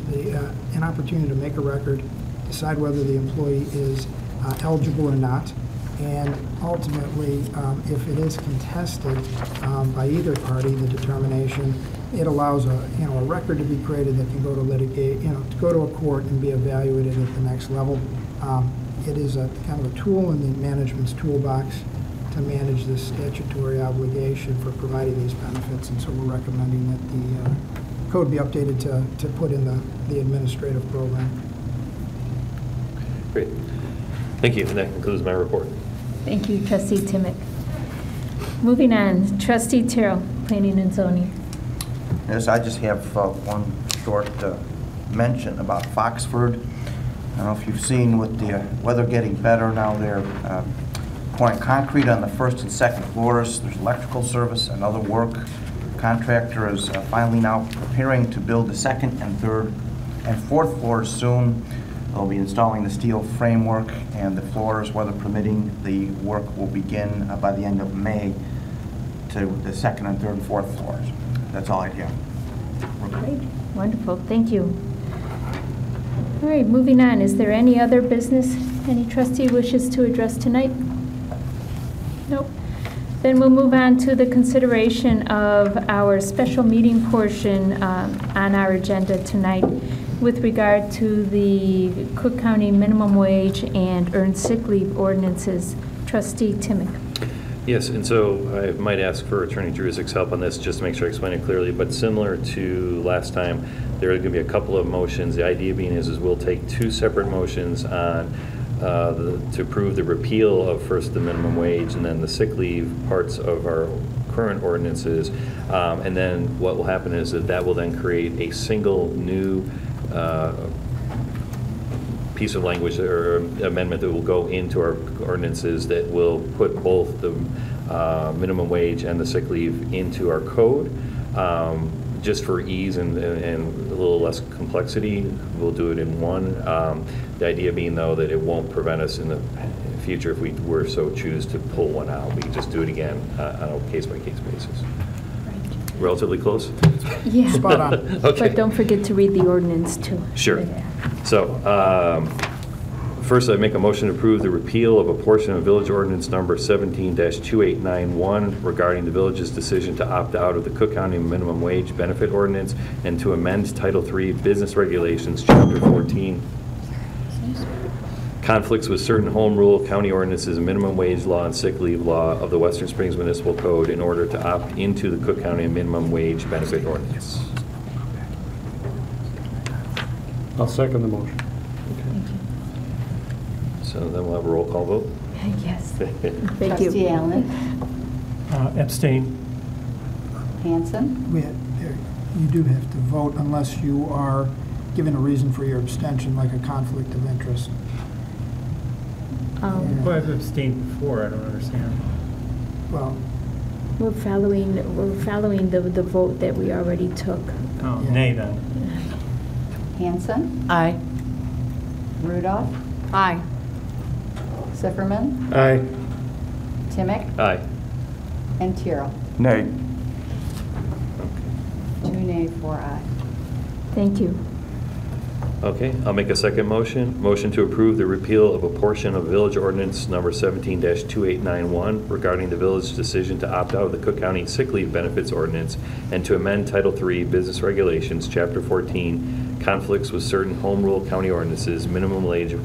an opportunity to make a record, decide whether the employee is eligible or not. And ultimately, if it is contested by either party, the determination, it allows a record to be created that can go to litigate, to go to a court and be evaluated at the next level. It is a kind of a tool in the management's toolbox to manage this statutory obligation for providing these benefits, and so we're recommending that the code be updated to put in the administrative program. Great. Thank you. And that concludes my report. Thank you, Trustee Timick. Moving on, Trustee Terrell, Planning and Zoning. Yes, I just have one short mention about Foxford. I don't know if you've seen with the weather getting better now, they're pouring concrete on the first and second floors. There's electrical service and other work. Contractor is finally now preparing to build the second and third and fourth floors soon. They'll be installing the steel framework and the floors, weather permitting. The work will begin by the end of May to the second and third and fourth floors. That's all I have. Great, wonderful, thank you. All right, moving on, is there any other business any trustee wishes to address tonight? Nope. Then we'll move on to the consideration of our special meeting portion on our agenda tonight with regard to the Cook County minimum wage and earned sick leave ordinances. Trustee Timick. Yes, and so I might ask for Attorney Druzic's help on this just to make sure I explain it clearly, but similar to last time, there are going to be a couple of motions. The idea being is we'll take two separate motions on to approve the repeal of first the minimum wage and then the sick leave parts of our current ordinances. And then what will happen is that will then create a single new piece of language or amendment that will go into our ordinances that will put both the minimum wage and the sick leave into our code. Just for ease and a little less complexity, we'll do it in one. The idea being, though, that it won't prevent us in the future if we were so choose to pull one out. We can just do it again on a case-by-case basis. Relatively close? Yeah. Spot on. Okay. But don't forget to read the ordinance, too. Sure. So, first, I make a motion to approve the repeal of a portion of Village Ordinance Number 17-2891 regarding the village's decision to opt out of the Cook County Minimum Wage Benefit Ordinance and to amend Title III Business Regulations, Chapter 14. Conflicts with certain home rule county ordinances, minimum wage law, and sick leave law of the Western Springs Municipal Code in order to opt into the Cook County Minimum Wage Benefit Ordinance. I'll second the motion. So then we'll have a roll call vote. Yes. Thank you. Trustee Allen. Abstain. Hanson. You do have to vote unless you are given a reason for your abstention, like a conflict of interest. Well, I've abstained before. I don't understand. Well, we're following the vote that we already took. Oh, nay then. Hanson. Aye. Rudolph. Aye. Sifferman. Aye. Timick. Aye. And Tyrrell. Nay. 2 nay, 4 aye. Thank you. Okay, I'll make a second motion. Motion to approve the repeal of a portion of Village Ordinance Number 17-2891 regarding the village's decision to opt out of the Cook County Sick Leave Benefits Ordinance and to amend Title III Business Regulations, Chapter 14, conflicts with certain home rule county ordinances, minimum wage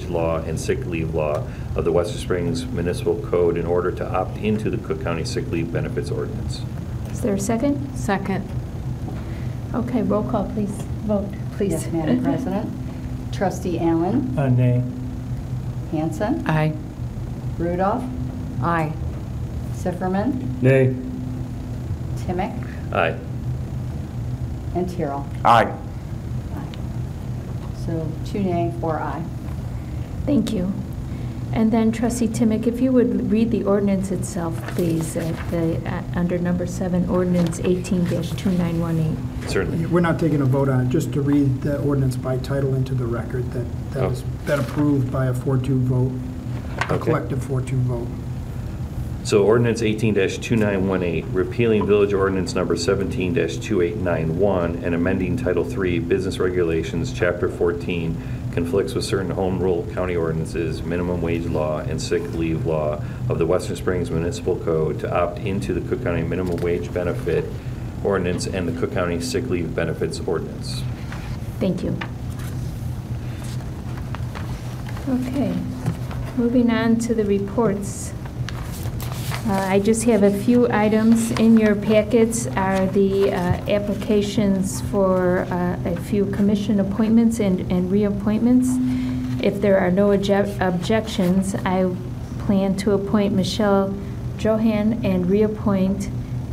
law, and sick leave law of the Western Springs Municipal Code in order to opt into the Cook County Sick Leave Benefits Ordinance. Is there a second? Second. Okay, roll call, please. Vote, please. Yes, Madam President. Trustee Allen. Nay. Hanson. Aye. Rudolph. Aye. Sifferman. Nay. Timick. Aye. And Tyrrell. Aye. So 2 nay, 4 aye. Thank you. And then Trustee Timick, if you would read the ordinance itself, please, under number 7, ordinance 18-2918. Certainly. we're not taking a vote on it, just to read the ordinance by title into the record that has been approved by a 4-2 vote, a collective 4-2 vote. So ordinance 18-2918, repealing Village Ordinance Number 17-2891 and amending Title III Business Regulations, Chapter 14, conflicts with certain home rule county ordinances, minimum wage law, and sick leave law of the Western Springs Municipal Code to opt into the Cook County Minimum Wage Benefit Ordinance and the Cook County Sick Leave Benefits Ordinance. Thank you. Okay, moving on to the reports. I just have a few items in your packets are the applications for a few commission appointments and reappointments. If there are no objections, I plan to appoint Michelle Johan and reappoint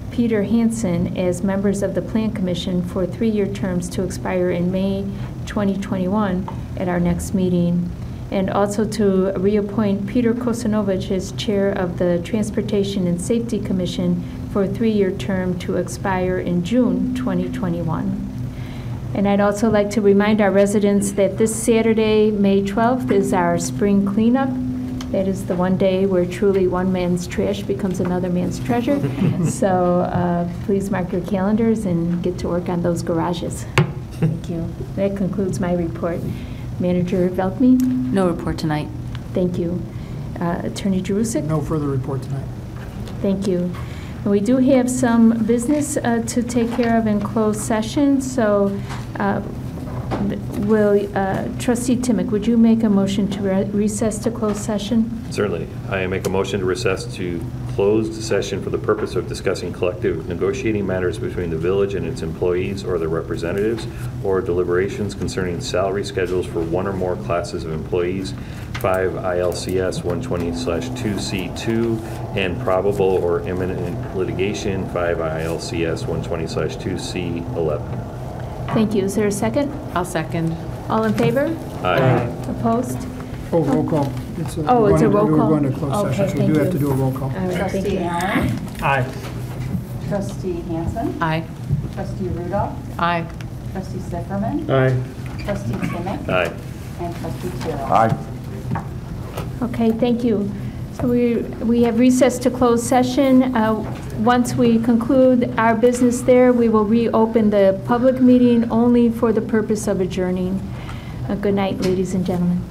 Peter Hansen as members of the Plan Commission for 3-year terms to expire in May 2021 at our next meeting. And also to reappoint Peter Kosanovich as chair of the Transportation and Safety Commission for a 3-year term to expire in June 2021. And I'd also like to remind our residents that this Saturday, May 12th, is our spring cleanup. That is the one day where truly one man's trash becomes another man's treasure. So please mark your calendars and get to work on those garages. Thank you. That concludes my report. Manager Velkme? No report tonight. Thank you. Attorney Jerusik? No further report tonight. Thank you. And we do have some business to take care of in closed session, so Trustee Timmick, would you make a motion to recess to closed session? Certainly. I make a motion to recess to closed session for the purpose of discussing collective negotiating matters between the village and its employees or their representatives, or deliberations concerning salary schedules for one or more classes of employees, 5 ILCS 120/2C2, and probable or imminent litigation, 5 ILCS 120/2C11. Thank you. Is there a second? I'll second. All in favor? Aye. Opposed? Oh, roll call. It's a roll call. We're going to close Okay, session, so we thank do have you. to do a roll call. All right, thank Trustee you. Allen? Aye. Trustee Hansen? Aye. Trustee Rudolph? Aye. Trustee Sifferman? Aye. Trustee Timmick? Aye. And Trustee Tyrrell? Aye. Okay, thank you. So we have recessed to closed session. Once we conclude our business there, we will reopen the public meeting only for the purpose of adjourning. Good night, ladies and gentlemen.